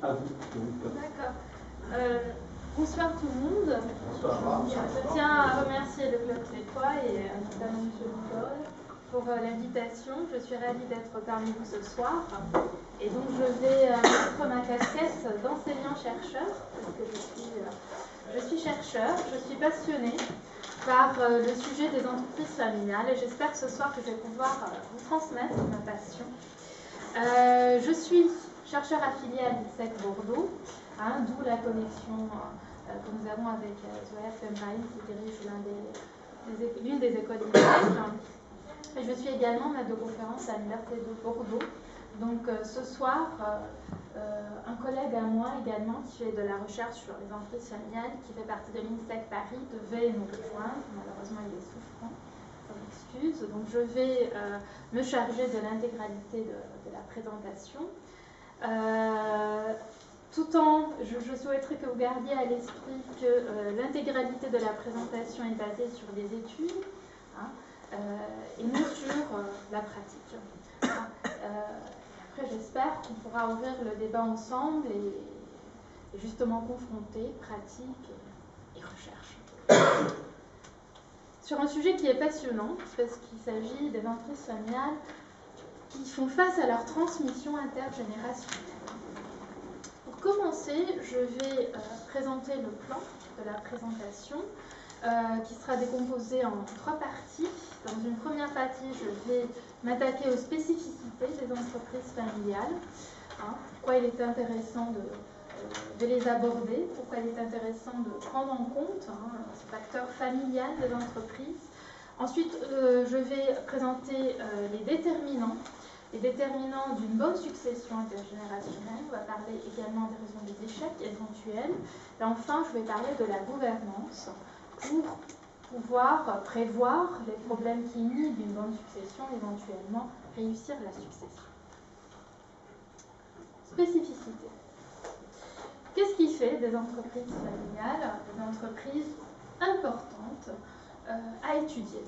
À vous. D'accord. Bonsoir tout le monde. Bonsoir. Je tiens à remercier le Club Crétois et notamment M. Nicole pour l'invitation. Je suis ravie d'être parmi vous ce soir. Et donc je vais mettre ma casquette d'enseignant-chercheur, parce que je suis chercheur, je suis passionnée par le sujet des entreprises familiales et j'espère ce soir que je vais pouvoir vous transmettre ma passion. Je suis chercheur affilié à l'INSEC Bordeaux, d'où la connexion que nous avons avec Zoya Femraïm qui dirige l'une des écoles INSEC. Et je suis également maître de conférence à l'Université de Bordeaux. Donc ce soir, un collègue à moi également qui fait de la recherche sur les entreprises familiales, qui fait partie de l'INSEC Paris, devait nous rejoindre. Malheureusement, il est souffrant, ça m'excuse. Donc je vais me charger de l'intégralité de la présentation. Tout en, je souhaiterais que vous gardiez à l'esprit que l'intégralité de la présentation est basée sur des études et non sur la pratique. Après, j'espère qu'on pourra ouvrir le débat ensemble et justement confronter pratique et recherche. Sur un sujet qui est passionnant, parce qu'il s'agit des entreprises familiales qui font face à leur transmission intergénérationnelle. Pour commencer, je vais présenter le plan de la présentation qui sera décomposé en 3 parties. Dans une première partie, je vais m'attaquer aux spécificités des entreprises familiales, pourquoi il est intéressant de les aborder, pourquoi il est intéressant de prendre en compte ce facteur familial des entreprises. Ensuite, je vais présenter les déterminants d'une bonne succession intergénérationnelle. On va parler également des raisons des échecs éventuels. Et enfin, je vais parler de la gouvernance pour pouvoir prévoir les problèmes qui inhibent une bonne succession, éventuellement réussir la succession. Spécificité. Qu'est-ce qui fait des entreprises familiales des entreprises importantes à étudier?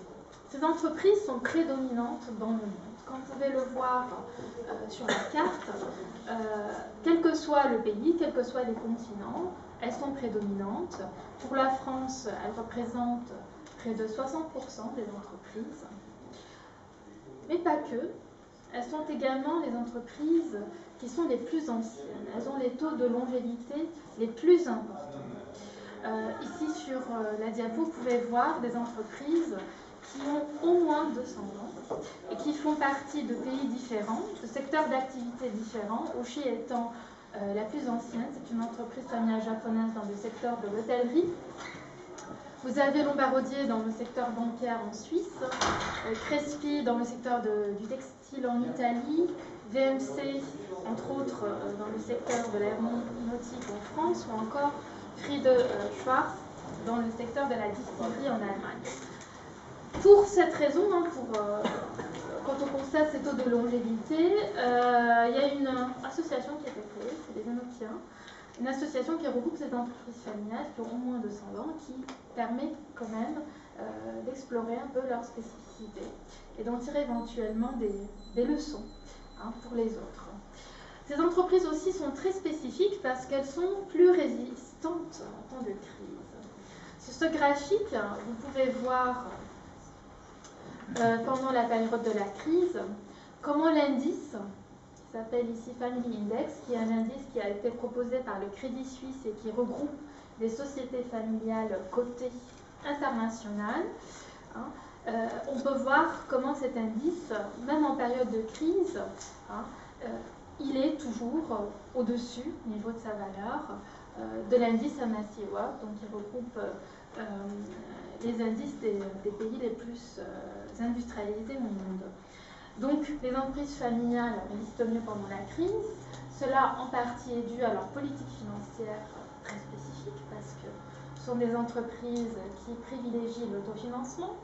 Ces entreprises sont prédominantes dans le monde. Comme vous pouvez le voir sur la carte, quel que soit le pays, quels que soient les continents, elles sont prédominantes. Pour la France, elles représentent près de 60% des entreprises. Mais pas que. Elles sont également les entreprises qui sont les plus anciennes. Elles ont les taux de longévité les plus importants. Ici sur la diapo, vous pouvez voir des entreprises qui ont au moins 200 ans et qui font partie de pays différents, de secteurs d'activité différents. Oshi étant la plus ancienne, c'est une entreprise familiale japonaise dans le secteur de l'hôtellerie. Vous avez Lombardier dans le secteur bancaire en Suisse, Crespi dans le secteur du textile en Italie, VMC, entre autres, dans le secteur de l'aéronautique en France, ou encore Friede Schwarz dans le secteur de la distillerie en Allemagne. Pour cette raison, quand on constate ces taux de longévité, il y a une association qui a été créée, c'est les Enochiens, une association qui regroupe ces entreprises familiales qui ont au moins 200 ans, qui permet quand même d'explorer un peu leurs spécificités et d'en tirer éventuellement des leçons pour les autres. Ces entreprises aussi sont très spécifiques parce qu'elles sont plus résistantes en temps de crise. Sur ce graphique, vous pouvez voir pendant la période de la crise comment l'indice, qui s'appelle ici Family Index, qui est un indice qui a été proposé par le Crédit Suisse et qui regroupe des sociétés familiales cotées internationales. On peut voir comment cet indice, même en période de crise, il est toujours au-dessus, au niveau de sa valeur, de l'indice MSCI World, donc qui regroupe les indices des pays les plus industrialisés au monde. Donc, les entreprises familiales résistent mieux pendant la crise. Cela, en partie, est dû à leur politique financière très spécifique, parce que ce sont des entreprises qui privilégient l'autofinancement.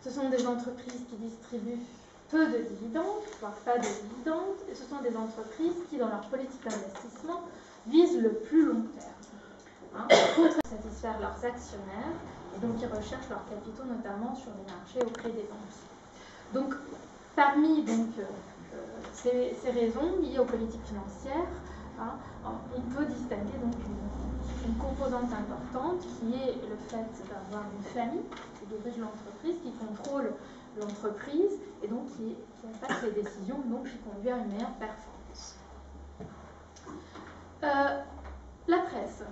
Ce sont des entreprises qui distribuent peu de dividendes, voire pas de dividendes, et ce sont des entreprises qui, dans leur politique d'investissement, visent le plus long terme, pour satisfaire leurs actionnaires, et donc ils recherchent leurs capitaux, notamment sur les marchés auprès des banques. Donc, parmi ces raisons liées aux politiques financières, hein, on peut distinguer donc une composante importante qui est le fait d'avoir une famille qui dirige l'entreprise, qui contrôle l'entreprise et donc qui impacte les décisions, donc qui conduit à une meilleure performance. La presse.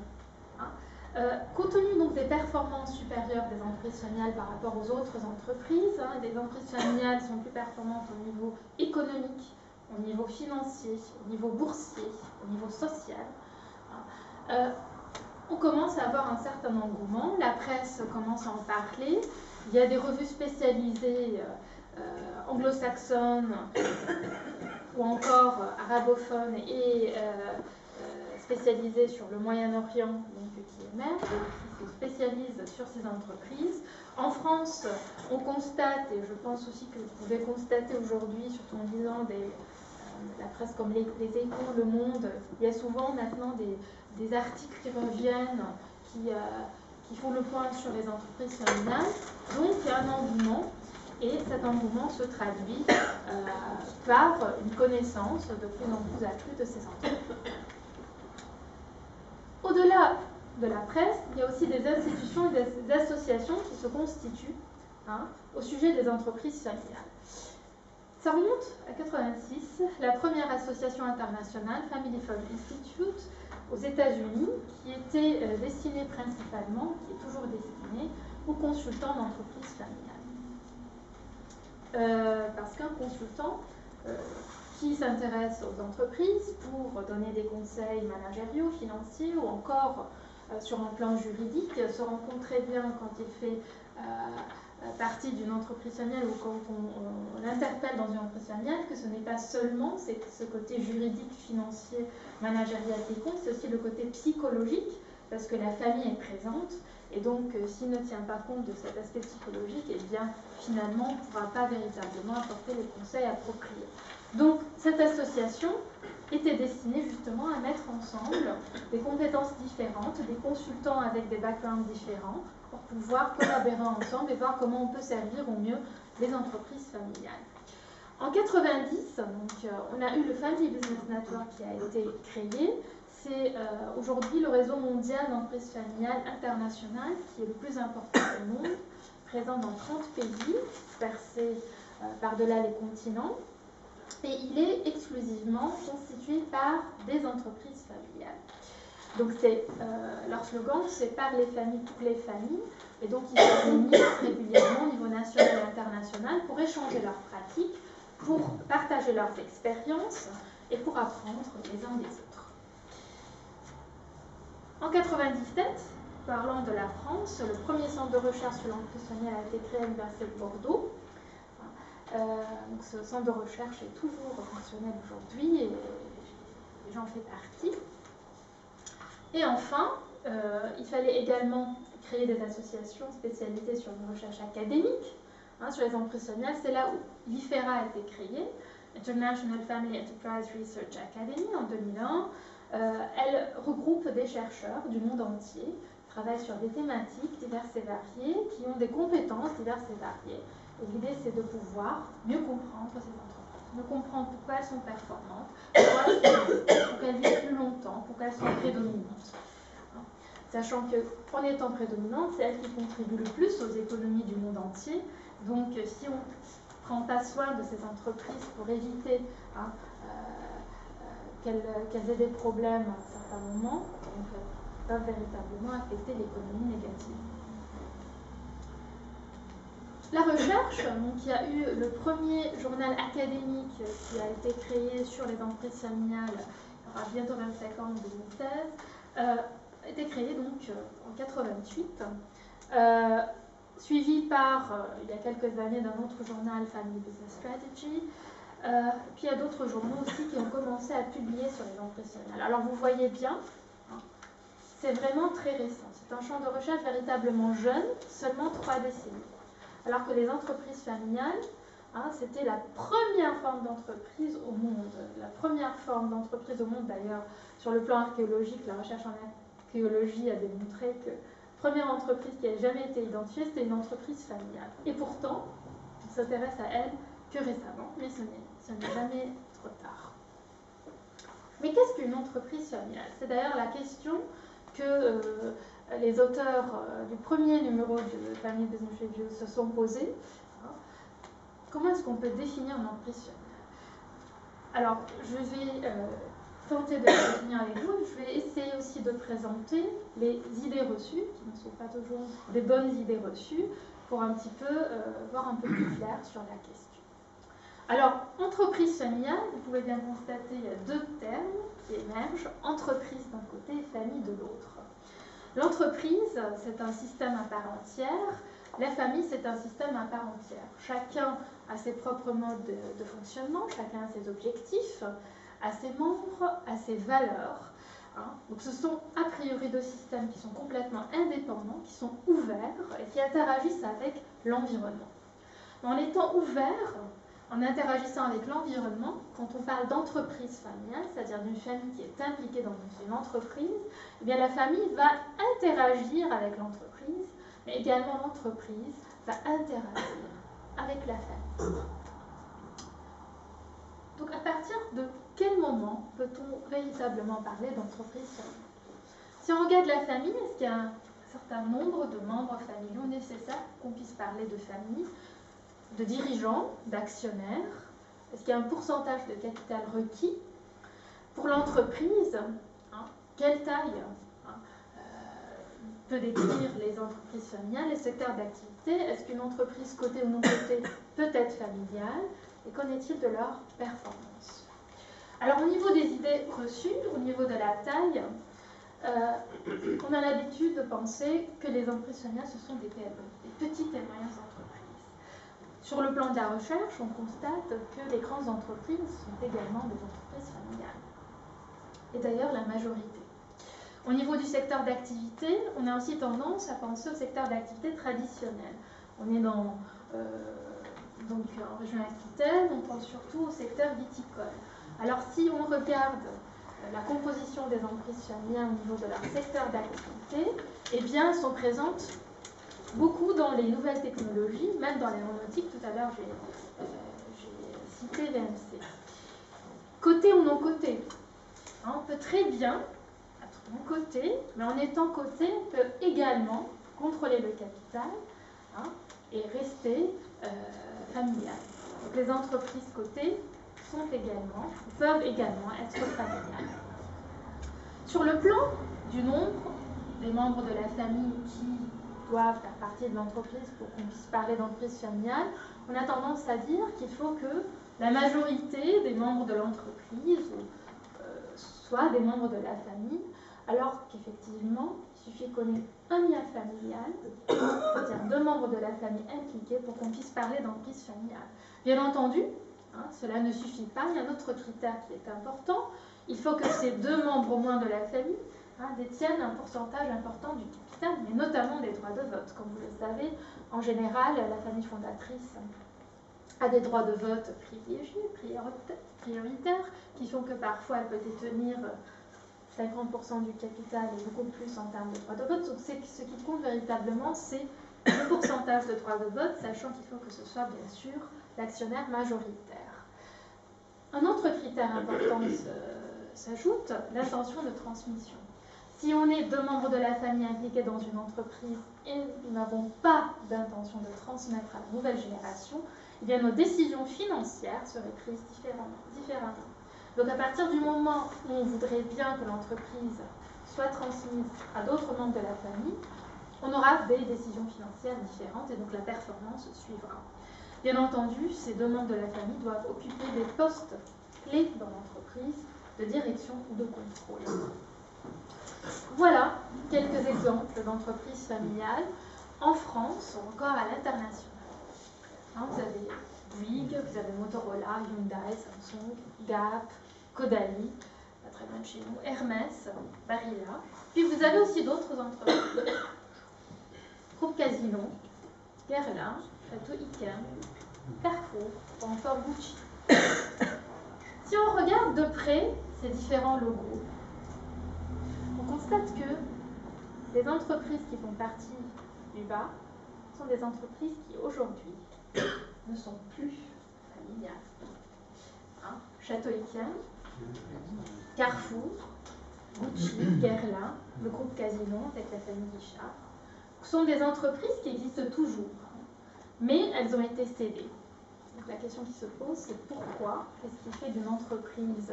Compte tenu donc des performances supérieures des entreprises familiales par rapport aux autres entreprises, les entreprises familiales sont plus performantes au niveau économique, au niveau financier, au niveau boursier, au niveau social. On commence à avoir un certain engouement, la presse commence à en parler, il y a des revues spécialisées anglo-saxonnes ou encore arabophones et spécialisées sur le Moyen-Orient, donc qui émergent, qui se spécialisent sur ces entreprises. En France, on constate, et je pense aussi que vous pouvez constater aujourd'hui, surtout en lisant la presse comme les Échos, Le Monde, il y a souvent maintenant des articles qui reviennent, qui font le point sur les entreprises familiales. Donc il y a un engouement, et cet engouement se traduit par une connaissance de plus en plus accrue de ces entreprises. Au-delà de la presse, il y a aussi des institutions et des associations qui se constituent au sujet des entreprises familiales. Ça remonte à 1986, la première association internationale, Family Fund Institute, aux États-Unis, qui était destinée principalement, qui est toujours destinée, aux consultants d'entreprises familiales. Parce qu'un consultant qui s'intéresse aux entreprises pour donner des conseils managériaux, financiers ou encore sur un plan juridique, se rend compte très bien quand il fait partie d'une entreprise familiale ou quand on l'interpelle dans une entreprise familiale que ce n'est pas seulement ce côté juridique, financier, managérial qui compte, c'est aussi le côté psychologique parce que la famille est présente et donc s'il ne tient pas compte de cet aspect psychologique, eh bien finalement on ne pourra pas véritablement apporter les conseils appropriés. Donc cette association était destinée justement à mettre ensemble des compétences différentes, des consultants avec des backgrounds différents pour pouvoir collaborer ensemble et voir comment on peut servir au mieux les entreprises familiales. En 1990, donc, on a eu le Family Business Network qui a été créé. C'est aujourd'hui le réseau mondial d'entreprises familiales internationales qui est le plus important au monde, présent dans 30 pays, dispersé par-delà les continents. Et il est exclusivement constitué par des entreprises familiales. Donc leur slogan, c'est « Par les familles, pour les familles ». Et donc ils se réunissent régulièrement au niveau national et international pour échanger leurs pratiques, pour partager leurs expériences et pour apprendre les uns des autres. En 1997, parlant de la France, le premier centre de recherche sur l'entreprise familiale a été créé à l'Université de Bordeaux. Donc ce centre de recherche est toujours fonctionnel aujourd'hui et j'en fais partie. Et enfin, il fallait également créer des associations spécialisées sur une recherche académique sur les entreprises familiales. C'est là où l'IFERA a été créée, International Family Enterprise Research Academy, en 2001. Elle regroupe des chercheurs du monde entier, qui travaillent sur des thématiques diverses et variées, qui ont des compétences diverses et variées. Et l'idée, c'est de pouvoir mieux comprendre ces entreprises, mieux comprendre pourquoi elles sont performantes, pourquoi elles vivent plus longtemps, pourquoi elles sont prédominantes. Sachant qu'en étant prédominantes, c'est elles qui contribuent le plus aux économies du monde entier. Donc, si on ne prend pas soin de ces entreprises pour éviter qu'elles aient des problèmes à un certain moment, donc, peuvent véritablement affecter l'économie négative. La recherche, donc il y a eu le premier journal académique qui a été créé sur les entreprises familiales, il y aura bientôt 25 ans en 2016, a été créé donc en 1988, suivi par, il y a quelques années, d'un autre journal, Family Business Strategy. Puis il y a d'autres journaux aussi qui ont commencé à publier sur les entreprises familiales. Alors vous voyez bien, c'est vraiment très récent. C'est un champ de recherche véritablement jeune, seulement 3 décennies. Alors que les entreprises familiales, c'était la première forme d'entreprise au monde. La première forme d'entreprise au monde, d'ailleurs, sur le plan archéologique, la recherche en archéologie a démontré que la première entreprise qui a jamais été identifiée, c'était une entreprise familiale. Et pourtant, on s'intéresse à elle que récemment, mais ce n'est jamais trop tard. Mais qu'est-ce qu'une entreprise familiale? C'est d'ailleurs la question que les auteurs du premier numéro de Famille Business Review se sont posés. Comment est-ce qu'on peut définir une entreprise familiale? Alors, je vais tenter de le définir avec vous. Je vais essayer aussi de présenter les idées reçues, qui ne sont pas toujours des bonnes idées reçues, pour un petit peu voir un peu plus clair sur la question. Alors, entreprise familiale, vous pouvez bien constater, il y a deux termes qui émergent, entreprise d'un côté et famille de l'autre. L'entreprise, c'est un système à part entière. La famille, c'est un système à part entière. Chacun a ses propres modes de fonctionnement, chacun a ses objectifs, a ses membres, a ses valeurs. Donc ce sont a priori deux systèmes qui sont complètement indépendants, qui sont ouverts et qui interagissent avec l'environnement. En étant ouverts, en interagissant avec l'environnement, quand on parle d'entreprise familiale, c'est-à-dire d'une famille qui est impliquée dans une entreprise, eh bien la famille va interagir avec l'entreprise, mais également l'entreprise va interagir avec la famille. Donc à partir de quel moment peut-on véritablement parler d'entreprise familiale? Si on regarde la famille, est-ce qu'il y a un certain nombre de membres familiaux nécessaires pour qu'on puisse parler de famille, de dirigeants, d'actionnaires? Est-ce qu'il y a un pourcentage de capital requis? Pour l'entreprise, quelle taille peut décrire les entreprises familiales, les secteurs d'activité? Est-ce qu'une entreprise cotée ou non cotée peut être familiale? Et qu'en est-il de leur performance? Alors au niveau des idées reçues, au niveau de la taille, on a l'habitude de penser que les entreprises familiales, ce sont des PME, des petites et moyennes entreprises. Sur le plan de la recherche, on constate que les grandes entreprises sont également des entreprises familiales. Et d'ailleurs, la majorité. Au niveau du secteur d'activité, on a aussi tendance à penser au secteur d'activité traditionnel. On est donc en région Aquitaine, on pense surtout au secteur viticole. Alors si on regarde la composition des entreprises familiales au niveau de leur secteur d'activité, eh bien elles sont présentes beaucoup dans les nouvelles technologies, même dans l'aéronautique. Tout à l'heure j'ai cité VMC. Côté ou non côté, on peut très bien être non coté, mais en étant coté, on peut également contrôler le capital et rester familial. Donc les entreprises cotées peuvent également être familiales. Sur le plan du nombre des membres de la famille qui doivent faire partie de l'entreprise pour qu'on puisse parler d'entreprise familiale, on a tendance à dire qu'il faut que la majorité des membres de l'entreprise soient des membres de la famille, alors qu'effectivement, il suffit qu'on ait un lien familial, c'est-à-dire deux membres de la famille impliqués pour qu'on puisse parler d'entreprise familiale. Bien entendu, cela ne suffit pas, il y a un autre critère qui est important, il faut que ces deux membres au moins de la famille détiennent un pourcentage important du capital, mais notamment des droits de vote. Comme vous le savez, en général, la famille fondatrice a des droits de vote privilégiés, prioritaires, qui font que parfois elle peut détenir 50% du capital et beaucoup plus en termes de droits de vote. Donc ce qui compte véritablement, c'est le pourcentage de droits de vote, sachant qu'il faut que ce soit bien sûr l'actionnaire majoritaire. Un autre critère important s'ajoute, l'intention de transmission. Si on est deux membres de la famille impliqués dans une entreprise et nous n'avons pas d'intention de transmettre à la nouvelle génération, eh bien nos décisions financières seraient prises différemment. Donc à partir du moment où on voudrait bien que l'entreprise soit transmise à d'autres membres de la famille, on aura des décisions financières différentes et donc la performance suivra. Bien entendu, ces deux membres de la famille doivent occuper des postes clés dans l'entreprise de direction ou de contrôle. Voilà quelques exemples d'entreprises familiales en France ou encore à l'international. Vous avez Bouygues, vous avez Motorola, Hyundai, Samsung, Gap, Caudalie, pas très loin de chez nous, Hermès, Barilla. Puis vous avez aussi d'autres entreprises. Groupe Casino, Guerlain, Château Yquem, Carrefour ou encore Gucci. Si on regarde de près ces différents logos, on constate que les entreprises qui font partie du bas sont des entreprises qui aujourd'hui ne sont plus familiales. Château Yquem, Carrefour, Gucci, Guerlain, le groupe Casino avec la famille Guichard, sont des entreprises qui existent toujours, mais elles ont été cédées. Donc la question qui se pose, c'est pourquoi? Qu'est-ce qui fait d'une entreprise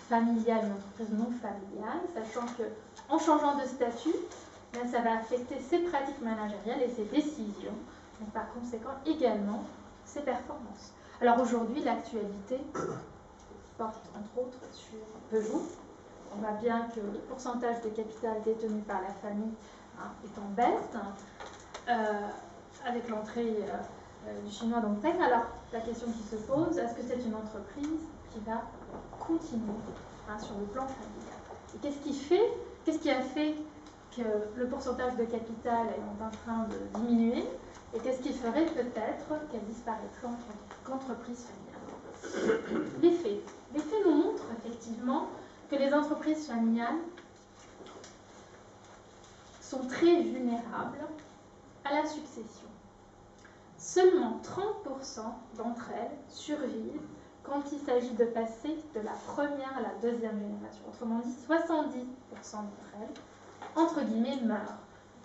familiale une entreprise non familiale, sachant qu'en changeant de statut, ben, ça va affecter ses pratiques managériales et ses décisions, donc par conséquent également ses performances. Alors aujourd'hui, l'actualité porte entre autres sur Peugeot. On voit bien que le pourcentage de capital détenu par la famille est en baisse, avec l'entrée du chinois dans le texte. Alors, la question qui se pose, est-ce que c'est une entreprise qui va continuer sur le plan familial? Et qu'est-ce qui a fait que le pourcentage de capital est en train de diminuer? Et qu'est-ce qui ferait peut-être qu'elle disparaîtrait en tant qu'entreprise familiale? Les faits. Les faits nous montrent effectivement que les entreprises familiales sont très vulnérables à la succession. Seulement 30% d'entre elles survivent quand il s'agit de passer de la première à la deuxième génération. Autrement dit, 70% d'entre elles, entre guillemets,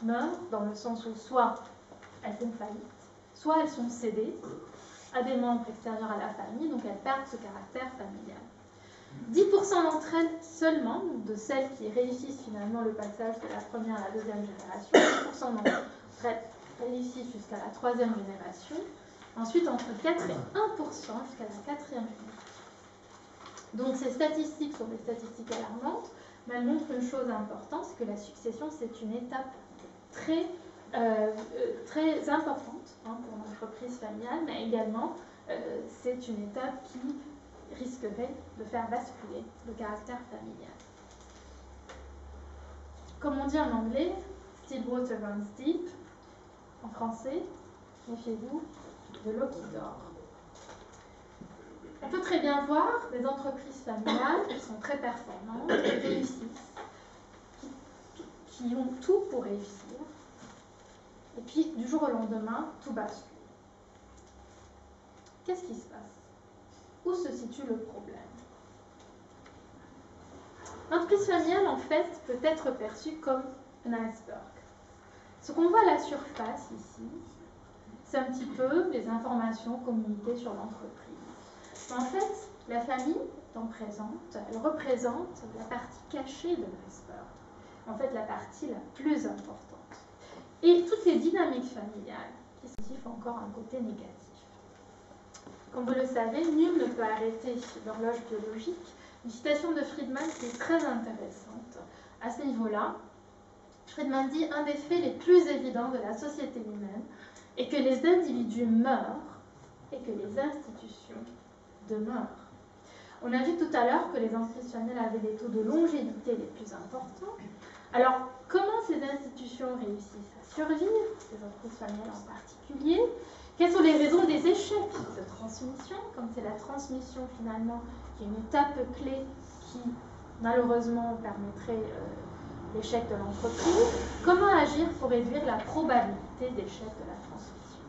meurent dans le sens où soit elles font faillite, soit elles sont cédées à des membres extérieurs à la famille, donc elles perdent ce caractère familial. 10% d'entre elles seulement, de celles qui réussissent finalement le passage de la première à la deuxième génération, 10% d'entre elles réussissent jusqu'à la troisième génération, ensuite entre 4 et 1% jusqu'à la quatrième génération. Donc ces statistiques sont des statistiques alarmantes, mais elles montrent une chose importante, c'est que la succession c'est une étape très importante pour l'entreprise familiale, mais également c'est une étape qui risquerait de faire basculer le caractère familial. Comme on dit en anglais, still water runs deep. En français, méfiez-vous de l'eau qui dort. On peut très bien voir des entreprises familiales qui sont très performantes, qui réussissent, qui ont tout pour réussir, et puis du jour au lendemain, tout bascule. Qu'est-ce qui se passe? Où se situe le problème? L'entreprise familiale, en fait, peut être perçue comme un iceberg. Ce qu'on voit à la surface ici, c'est un petit peu les informations communiquées sur l'entreprise. Mais en fait, la famille elle représente la partie cachée de l'iceberg. En fait, la partie la plus importante. Et toutes les dynamiques familiales qui ont encore un côté négatif. Comme vous le savez, nul ne peut arrêter l'horloge biologique. Une citation de Friedman qui est très intéressante à ce niveau-là. Friedman dit « Un des faits les plus évidents de la société humaine est que les individus meurent et que les institutions demeurent. » On a vu tout à l'heure que les entreprises familiales avaient des taux de longévité les plus importants. Alors, comment ces institutions réussissent à survivre, ces entreprises familiales en particulier? Quelles sont les raisons des échecs de transmission, comme c'est la transmission finalement qui est une étape clé qui malheureusement permettrait l'échec de l'entreprise? Comment agir pour réduire la probabilité d'échec de la transmission?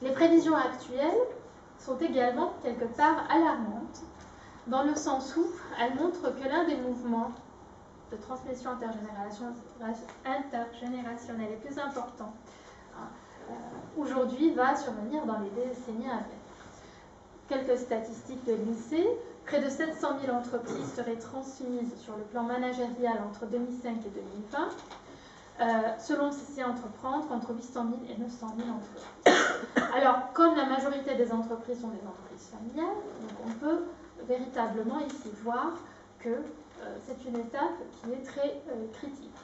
Les prévisions actuelles sont également quelque part alarmantes, dans le sens où elles montrent que l'un des mouvements de transmission intergénérationnelle les plus importants aujourd'hui va survenir dans les décennies à venir. Quelques statistiques de l'INSEE, près de 700 000 entreprises seraient transmises sur le plan managérial entre 2005 et 2020, selon CCI Entreprendre, entre 800 000 et 900 000 entreprises. Alors, comme la majorité des entreprises sont des entreprises familiales, donc on peut véritablement ici voir que c'est une étape qui est très critique.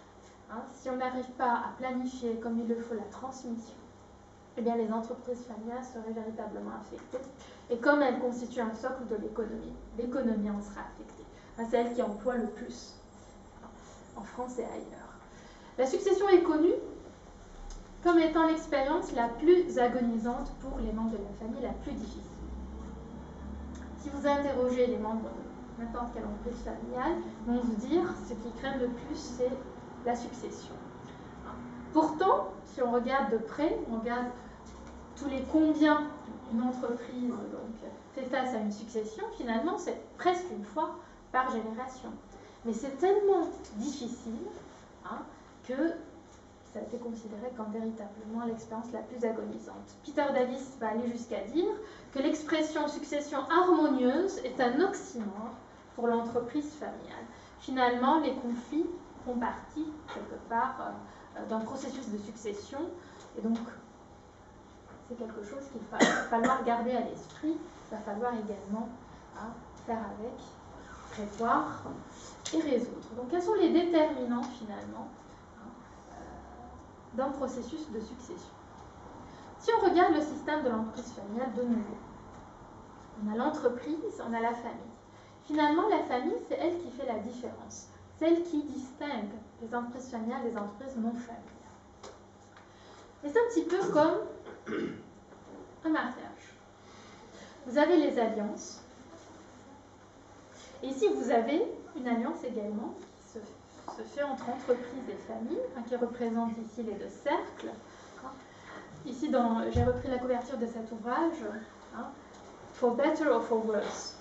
Si on n'arrive pas à planifier comme il le faut la transmission, eh bien les entreprises familiales seraient véritablement affectées. Et comme elles constituent un socle de l'économie en sera affectée. C'est elle qui emploie le plus en France et ailleurs. La succession est connue comme étant l'expérience la plus agonisante pour les membres de la famille, la plus difficile. Si vous interrogez les membres de n'importe quelle entreprise familiale, ils vont vous dire ce qu'ils craignent le plus, c'est la succession. Pourtant, si on regarde de près, on regarde tous les combien une entreprise fait face à une succession, finalement, c'est presque une fois par génération. Mais c'est tellement difficile que ça a été considéré comme véritablement l'expérience la plus agonisante. Peter Davis va aller jusqu'à dire que l'expression succession harmonieuse est un oxymore pour l'entreprise familiale. Finalement, les conflits font partie, quelque part, d'un processus de succession, et donc c'est quelque chose qu'il va falloir garder à l'esprit, il va falloir également faire avec, prévoir et résoudre. Donc quels sont les déterminants finalement d'un processus de succession? Si on regarde le système de l'entreprise familiale de nouveau, on a l'entreprise, on a la famille. Finalement, la famille, c'est elle qui fait la différence, celle qui distingue les entreprises familiales des entreprises non familiales. Et c'est un petit peu comme un mariage. Vous avez les alliances. Et ici, vous avez une alliance également qui se fait entre entreprises et familles, qui représente ici les deux cercles. Ici, j'ai repris la couverture de cet ouvrage, For better or for worse,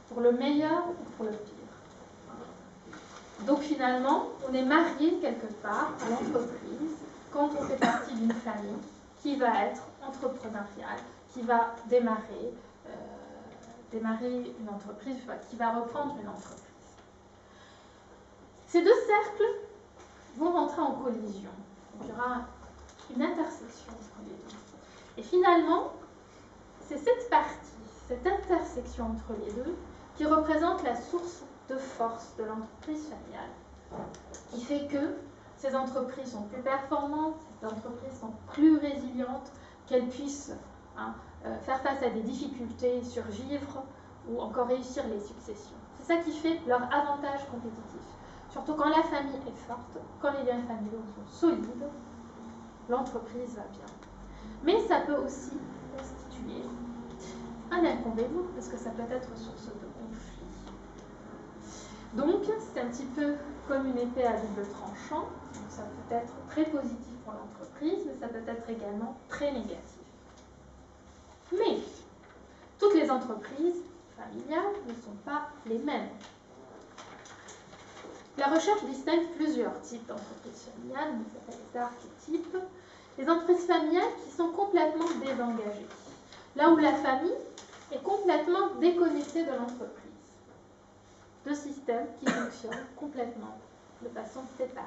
pour le meilleur ou pour le pire. Donc finalement, on est marié quelque part à l'entreprise quand on fait partie d'une famille qui va être entrepreneuriale, qui va démarrer une entreprise, qui va reprendre une entreprise. Ces deux cercles vont rentrer en collision. Donc, il y aura une intersection entre les deux. Et finalement, c'est cette intersection entre les deux, qui représente la source de force de l'entreprise familiale, qui fait que ces entreprises sont plus performantes, ces entreprises sont plus résilientes, qu'elles puissent faire face à des difficultés, survivre ou encore réussir les successions. C'est ça qui fait leur avantage compétitif. Surtout quand la famille est forte, quand les liens familiaux sont solides, l'entreprise va bien. Mais ça peut aussi constituer un inconvénient, parce que ça peut être source de conflit. Donc, c'est un petit peu comme une épée à double tranchant. Donc, ça peut être très positif pour l'entreprise, mais ça peut être également très négatif. Mais, toutes les entreprises familiales ne sont pas les mêmes. La recherche distingue plusieurs types d'entreprises familiales, on s'appelle les archétypes. Les entreprises familiales qui sont complètement désengagées. Là où la famille est complètement déconnectée de l'entreprise. Deux systèmes qui fonctionnent complètement de façon séparée.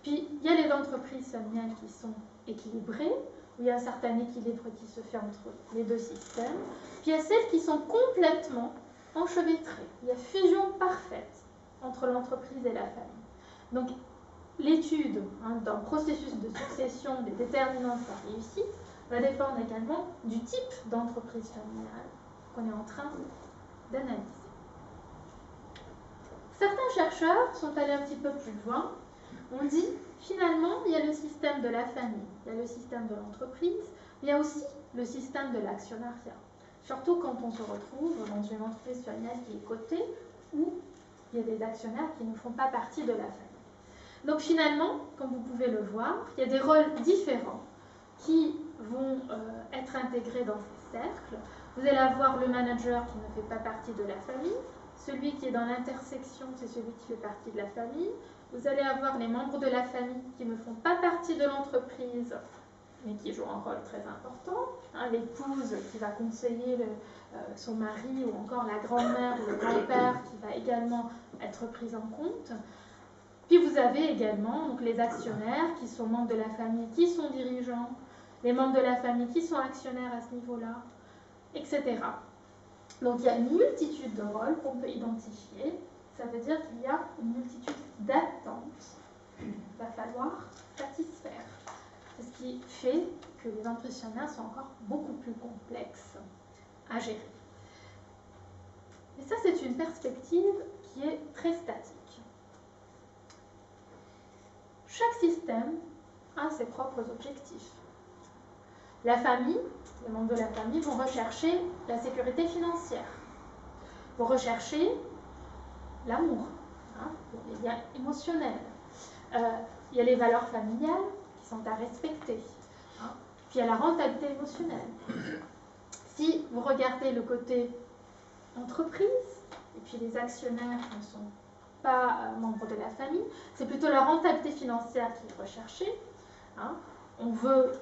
Puis, il y a les entreprises familiales qui sont équilibrées, où il y a un certain équilibre qui se fait entre les deux systèmes. Puis, il y a celles qui sont complètement enchevêtrées. Il y a fusion parfaite entre l'entreprise et la famille. Donc, l'étude d'un processus de succession des déterminants de sa réussite va dépendre également du type d'entreprise familiale qu'on est en train d'analyser. Certains chercheurs sont allés un petit peu plus loin. On dit, finalement, il y a le système de la famille, il y a le système de l'entreprise, mais il y a aussi le système de l'actionnariat. Surtout quand on se retrouve dans une entreprise familiale qui est cotée, où il y a des actionnaires qui ne font pas partie de la famille. Donc finalement, comme vous pouvez le voir, il y a des rôles différents qui vont être intégrés dans ces cercles. Vous allez avoir le manager qui ne fait pas partie de la famille, celui qui est dans l'intersection, c'est celui qui fait partie de la famille. Vous allez avoir les membres de la famille qui ne font pas partie de l'entreprise, mais qui jouent un rôle très important. L'épouse qui va conseiller son mari, ou encore la grand-mère ou le grand-père qui va également être prise en compte. Puis vous avez également donc, les actionnaires qui sont membres de la famille, qui sont dirigeants, les membres de la famille qui sont actionnaires à ce niveau-là, etc. Donc il y a une multitude de rôles qu'on peut identifier. Ça veut dire qu'il y a une multitude d'attentes qu'il va falloir satisfaire. C'est ce qui fait que les entreprises familiales sont encore beaucoup plus complexes à gérer. Et ça, c'est une perspective qui est très statique. Chaque système a ses propres objectifs. La famille, les membres de la famille vont rechercher la sécurité financière, vont rechercher l'amour, les liens émotionnels. Il y a les valeurs familiales qui sont à respecter. Puis il y a la rentabilité émotionnelle. Si vous regardez le côté entreprise, et puis les actionnaires qui ne sont pas membres de la famille, c'est plutôt la rentabilité financière qui est recherchée. Hein. On veut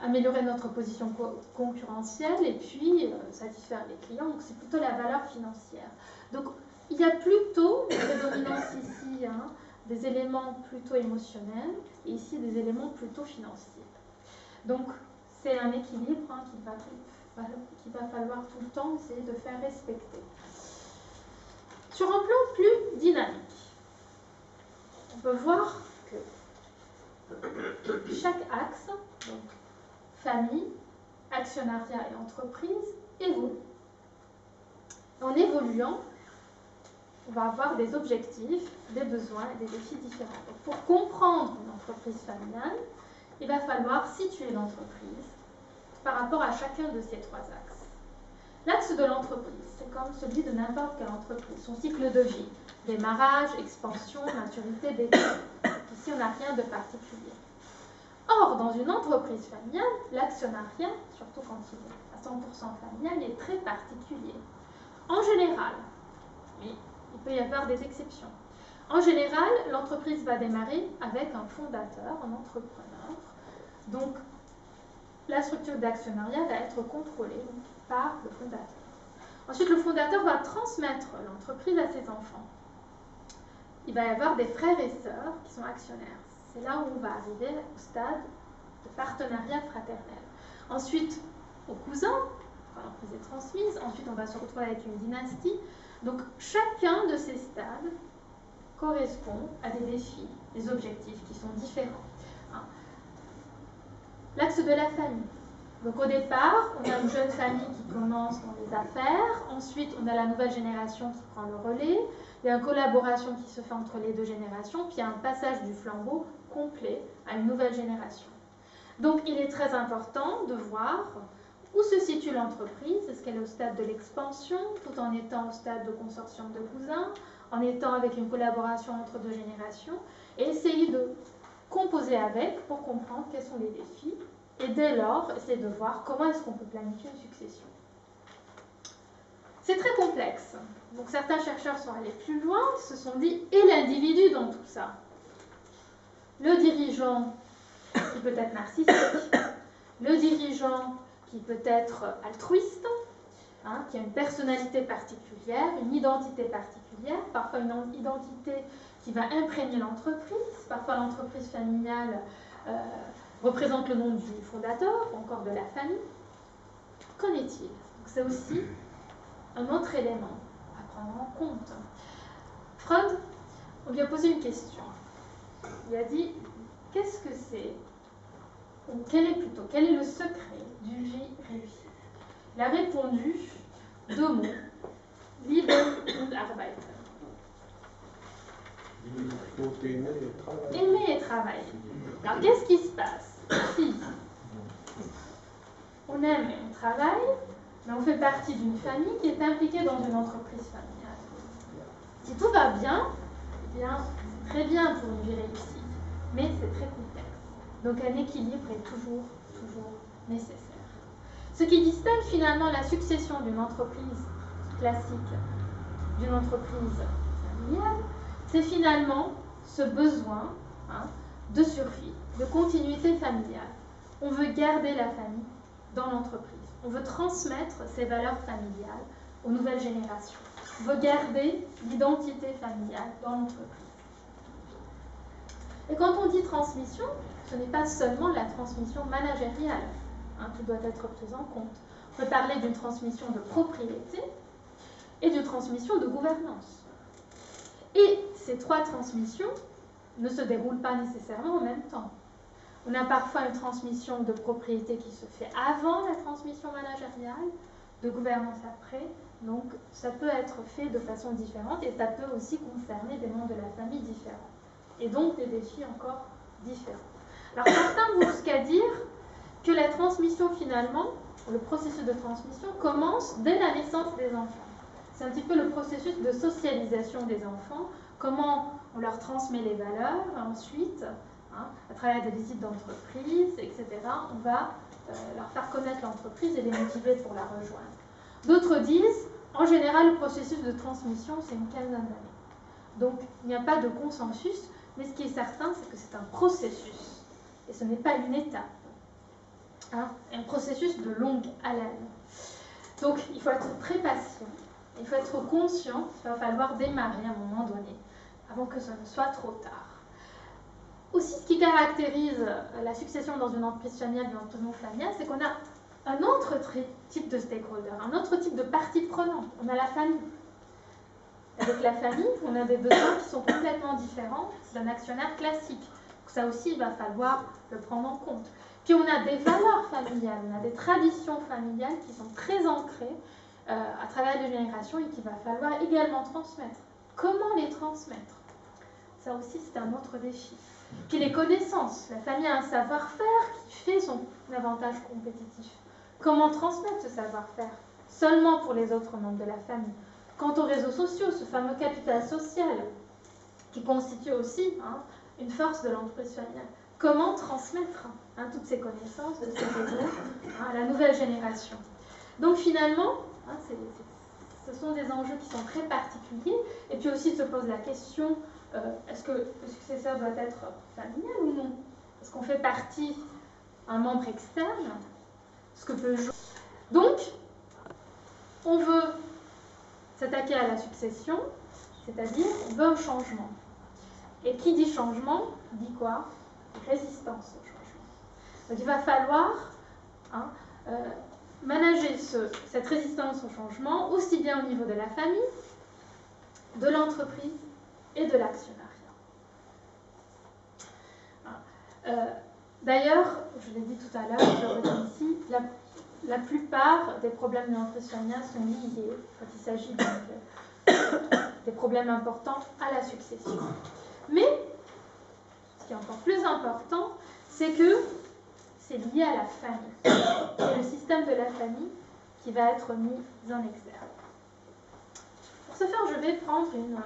améliorer notre position concurrentielle et puis satisfaire les clients, donc c'est plutôt la valeur financière. Donc il y a plutôt une prédominance ici, hein, des éléments plutôt émotionnels et ici des éléments plutôt financiers. Donc c'est un équilibre, hein, qu'il va falloir tout le temps essayer de faire respecter. Sur un plan plus dynamique, on peut voir que chaque axe, donc famille, actionnariat et entreprise, évolue. En évoluant, on va avoir des objectifs, des besoins et des défis différents. Donc, pour comprendre une entreprise familiale, il va falloir situer l'entreprise par rapport à chacun de ces trois axes. L'axe de l'entreprise, c'est comme celui de n'importe quelle entreprise, son cycle de vie, démarrage, expansion, maturité, déclin. Ici, on n'a rien de particulier. Or, dans une entreprise familiale, l'actionnariat, surtout quand il est à 100% familial, est très particulier. En général, oui, il peut y avoir des exceptions. En général, l'entreprise va démarrer avec un fondateur, un entrepreneur. Donc, la structure d'actionnariat va être contrôlée par le fondateur. Ensuite, le fondateur va transmettre l'entreprise à ses enfants. Il va y avoir des frères et sœurs qui sont actionnaires. C'est là où on va arriver au stade de partenariat fraternel. Ensuite, aux cousins, quand l'entreprise est transmise. Ensuite, on va se retrouver avec une dynastie. Donc, chacun de ces stades correspond à des défis, des objectifs qui sont différents. L'axe de la famille. Donc au départ, on a une jeune famille qui commence dans les affaires, ensuite on a la nouvelle génération qui prend le relais, il y a une collaboration qui se fait entre les deux générations, puis il y a un passage du flambeau complet à une nouvelle génération. Donc il est très important de voir où se situe l'entreprise, est-ce qu'elle est au stade de l'expansion, tout en étant au stade de consortium de cousins, en étant avec une collaboration entre deux générations, et essayer de composer avec pour comprendre quels sont les défis, et dès lors, essayer de voir comment est-ce qu'on peut planifier une succession. C'est très complexe. Donc certains chercheurs sont allés plus loin, se sont dit, et l'individu dans tout ça? Le dirigeant qui peut être narcissique, le dirigeant qui peut être altruiste, hein, qui a une personnalité particulière, une identité particulière, parfois une identité qui va imprégner l'entreprise, parfois l'entreprise familiale représente le nom du fondateur ou encore de la famille. Qu'en est-il? C'est aussi un autre élément à prendre en compte. Freud, on lui a posé une question. Il a dit, qu'est-ce que c'est, ou quel est le secret d'une vie réussie? Il a répondu 2 mots, Liebe und Arbeit. Il faut aimer et travailler. Aimer et travailler. Alors, qu'est-ce qui se passe? Si on aime et on travaille, mais on fait partie d'une famille qui est impliquée dans une entreprise familiale. Si tout va bien, eh bien, c'est très bien pour une vie réussie, mais c'est très complexe. Donc, un équilibre est toujours nécessaire. Ce qui distingue finalement la succession d'une entreprise classique d'une entreprise familiale, c'est finalement ce besoin, hein, de survie, de continuité familiale. On veut garder la famille dans l'entreprise. On veut transmettre ces valeurs familiales aux nouvelles générations. On veut garder l'identité familiale dans l'entreprise. Et quand on dit transmission, ce n'est pas seulement la transmission managériale, hein, qui doit être prise en compte. On peut parler d'une transmission de propriété et d'une transmission de gouvernance. Et ces 3 transmissions ne se déroulent pas nécessairement en même temps. On a parfois une transmission de propriété qui se fait avant la transmission managériale, de gouvernance après, donc ça peut être fait de façon différente et ça peut aussi concerner des membres de la famille différents. Et donc des défis encore différents. Alors certains vont jusqu'à dire que la transmission finalement, le processus de transmission commence dès la naissance des enfants. C'est un petit peu le processus de socialisation des enfants, comment on leur transmet les valeurs, ensuite, hein, à travers des visites d'entreprise, etc. On va leur faire connaître l'entreprise et les motiver pour la rejoindre. D'autres disent, en général, le processus de transmission, c'est une quinzaine d'années. Donc, il n'y a pas de consensus, mais ce qui est certain, c'est que c'est un processus, et ce n'est pas une étape. Hein, un processus de longue haleine. Donc, il faut être très patient, il faut être conscient qu'il va falloir démarrer à un moment donné, avant que ce ne soit trop tard. Aussi, ce qui caractérise la succession dans une entreprise familiale, une entreprise non familiale, c'est qu'on a un autre type de stakeholder, un autre type de partie prenante. On a la famille. Avec la famille, on a des besoins qui sont complètement différents d'un actionnaire classique. Donc ça aussi, il va falloir le prendre en compte. Puis on a des valeurs familiales, on a des traditions familiales qui sont très ancrées à travers les générations et qu'il va falloir également transmettre. Comment les transmettre? Ça aussi, c'est un autre défi. Puis les connaissances. La famille a un savoir-faire qui fait son avantage compétitif. Comment transmettre ce savoir-faire? Seulement pour les autres membres de la famille. Quant aux réseaux sociaux, ce fameux capital social, qui constitue aussi une force de l'entreprise familiale. Comment transmettre toutes ces connaissances de ces réseaux à la nouvelle génération? Donc finalement, ce sont des enjeux qui sont très particuliers. Et puis aussi se pose la question, est-ce que le successeur doit être familial ou non? Est-ce qu'on fait partie un membre externe? Ce que peut jouer. Donc, on veut s'attaquer à la succession, c'est-à-dire on veut un changement. Et qui dit changement, dit quoi? Résistance au changement. Donc il va falloir manager cette résistance au changement aussi bien au niveau de la famille, de l'entreprise et de l'actionnariat. D'ailleurs, je l'ai dit tout à l'heure, je le redis ici, la plupart des problèmes de l'entreprise familiale sont liés, quand il s'agit des problèmes importants, à la succession. Mais, ce qui est encore plus important, c'est que c'est lié à la famille. C'est le système de la famille qui va être mis en exergue. Pour ce faire, je vais prendre une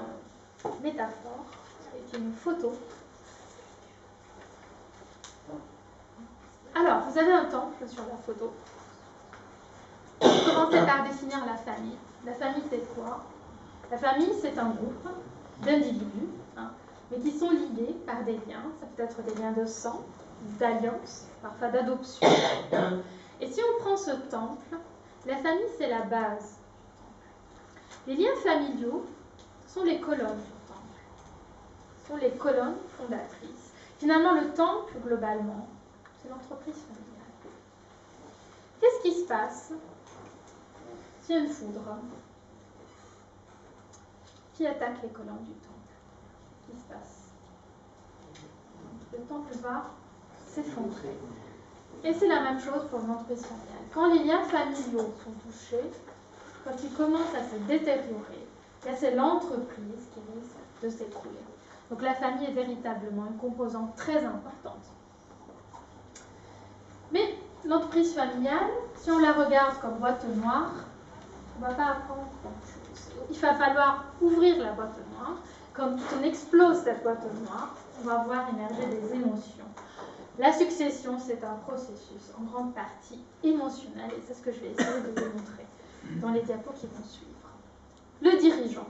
métaphore, avec une photo. Alors, vous avez un temple sur la photo. Commencez par définir la famille. La famille, c'est quoi? La famille, c'est un groupe d'individus, mais qui sont liés par des liens. Ça peut être des liens de sang, d'alliance, parfois d'adoption. Et si on prend ce temple, la famille, c'est la base. Les liens familiaux sont les colonnes du temple. Ce sont les colonnes fondatrices. Finalement, le temple, globalement, c'est l'entreprise familiale. Qu'est-ce qui se passe s'il y a une foudre qui attaque les colonnes du temple? Qu'est-ce qui se passe? Le temple va s'effondrer. Et c'est la même chose pour l'entreprise familiale. Quand les liens familiaux sont touchés, quand ils commencent à se détériorer, c'est l'entreprise qui risque de s'écrouler. Donc la famille est véritablement une composante très importante. Mais l'entreprise familiale, si on la regarde comme boîte noire, on ne va pas apprendre grand-chose. Il va falloir ouvrir la boîte noire. Quand on explose cette boîte noire, on va voir émerger des émotions. La succession, c'est un processus en grande partie émotionnel, et c'est ce que je vais essayer de démontrer dans les diapos qui vont suivre. Le dirigeant.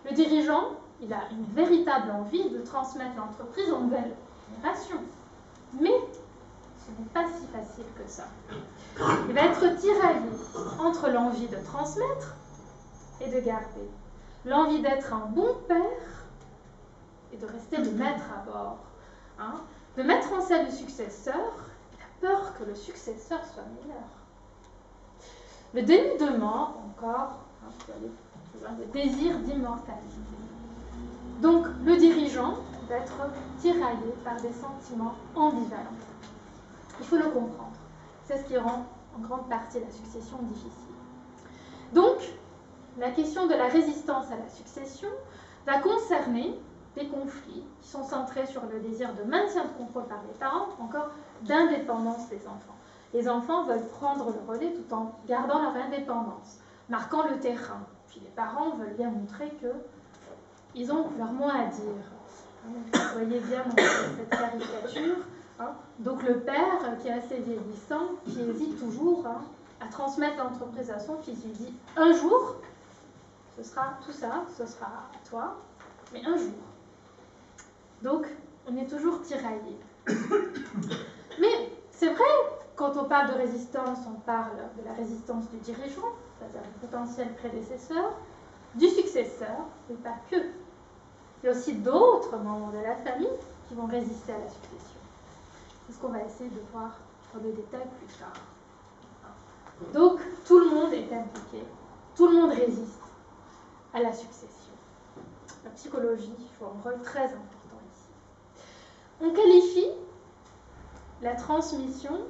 Le dirigeant, il a une véritable envie de transmettre l'entreprise aux nouvelles générations. Mais ce n'est pas si facile que ça. Il va être tiraillé entre l'envie de transmettre et de garder. L'envie d'être un bon père et de rester le maître à bord. De mettre en scène le successeur, il a peur que le successeur soit meilleur. Le dénudement, encore, le désir d'immortalité. Donc, le dirigeant va être tiraillé par des sentiments ambivalents. Il faut le comprendre. C'est ce qui rend en grande partie la succession difficile. Donc, la question de la résistance à la succession va concerner des conflits qui sont centrés sur le désir de maintien de contrôle par les parents, encore d'indépendance des enfants. Les enfants veulent prendre le relais tout en gardant leur indépendance, marquant le terrain. Puis les parents veulent bien montrer qu'ils ont leur mot à dire. Vous voyez bien dans cette caricature. Hein. Donc le père, qui est assez vieillissant, qui hésite toujours à transmettre l'entreprise à son fils. Il dit, un jour, ce sera tout ça, ce sera à toi, mais un jour. Donc, on est toujours tiraillé. Mais c'est vrai, quand on parle de résistance, on parle de la résistance du dirigeant, c'est-à-dire du potentiel prédécesseur, du successeur, mais pas que. Il y a aussi d'autres membres de la famille qui vont résister à la succession. C'est ce qu'on va essayer de voir dans le détail plus tard. Donc, tout le monde est impliqué, tout le monde résiste à la succession. La psychologie joue un rôle très important ici. On qualifie la transmission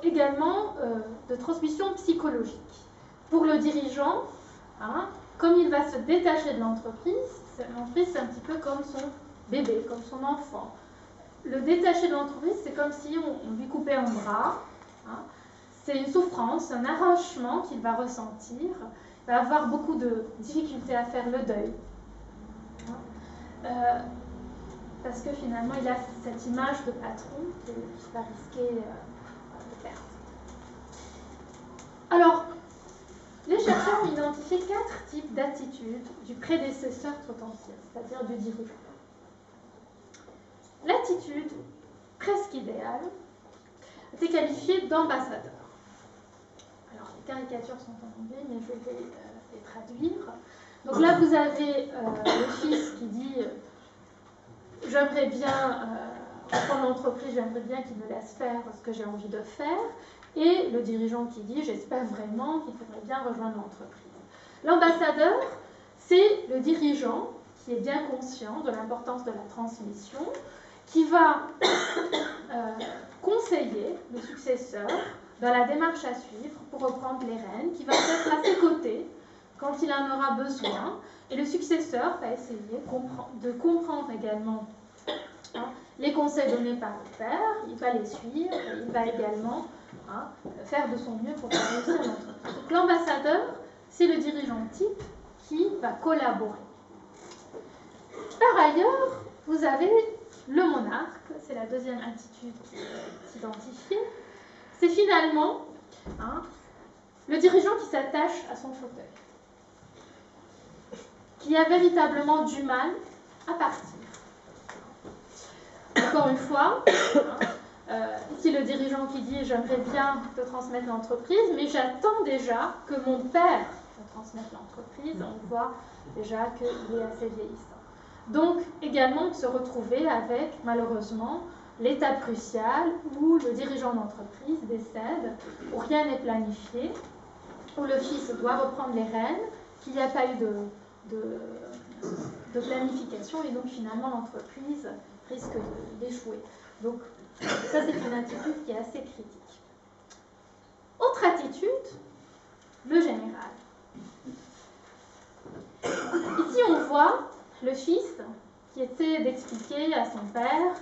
également de transmission psychologique. Pour le dirigeant, comme il va se détacher de l'entreprise c'est un petit peu comme son bébé, comme son enfant. Le détacher de l'entreprise, c'est comme si on lui coupait un bras. C'est une souffrance, un arrachement qu'il va ressentir. Il va avoir beaucoup de difficultés à faire le deuil. Parce que finalement, il a cette image de patron qu'il va risquer de perdre. Alors, les chercheurs ont identifié 4 types d'attitudes du prédécesseur potentiel, c'est-à-dire du dirigeant. L'attitude presque idéale était qualifiée d'ambassadeur. Alors, les caricatures sont en anglais, mais je vais les traduire. Donc là, vous avez le fils qui dit « J'aimerais bien reprendre l'entreprise, j'aimerais bien qu'il me laisse faire ce que j'ai envie de faire. » Et le dirigeant qui dit « J'espère vraiment qu'il faudrait bien rejoindre l'entreprise. » L'ambassadeur, c'est le dirigeant qui est bien conscient de l'importance de la transmission, qui va conseiller le successeur dans la démarche à suivre pour reprendre les rênes, qui va être à ses côtés quand il en aura besoin. Et le successeur va essayer de comprendre également les conseils donnés par le père, il va les suivre, et il va également faire de son mieux pour réussir l'entreprise. Donc l'ambassadeur, c'est le dirigeant type qui va collaborer. Par ailleurs, vous avez le monarque, c'est la deuxième attitude qui est identifiée. C'est finalement le dirigeant qui s'attache à son fauteuil, qui a véritablement du mal à partir. Encore une fois, ici le dirigeant qui dit « J'aimerais bien te transmettre l'entreprise, mais j'attends déjà que mon père me transmette l'entreprise. » On voit déjà qu'il est assez vieillissant. Donc, également, se retrouver avec, malheureusement, l'étape cruciale où le dirigeant d'entreprise décède, où rien n'est planifié, où le fils doit reprendre les rênes, qu'il n'y a pas eu de planification, et donc finalement l'entreprise risque d'échouer. Donc, ça, c'est une attitude qui est assez critique. Autre attitude, le général. Ici, on voit le fils qui essaie d'expliquer à son père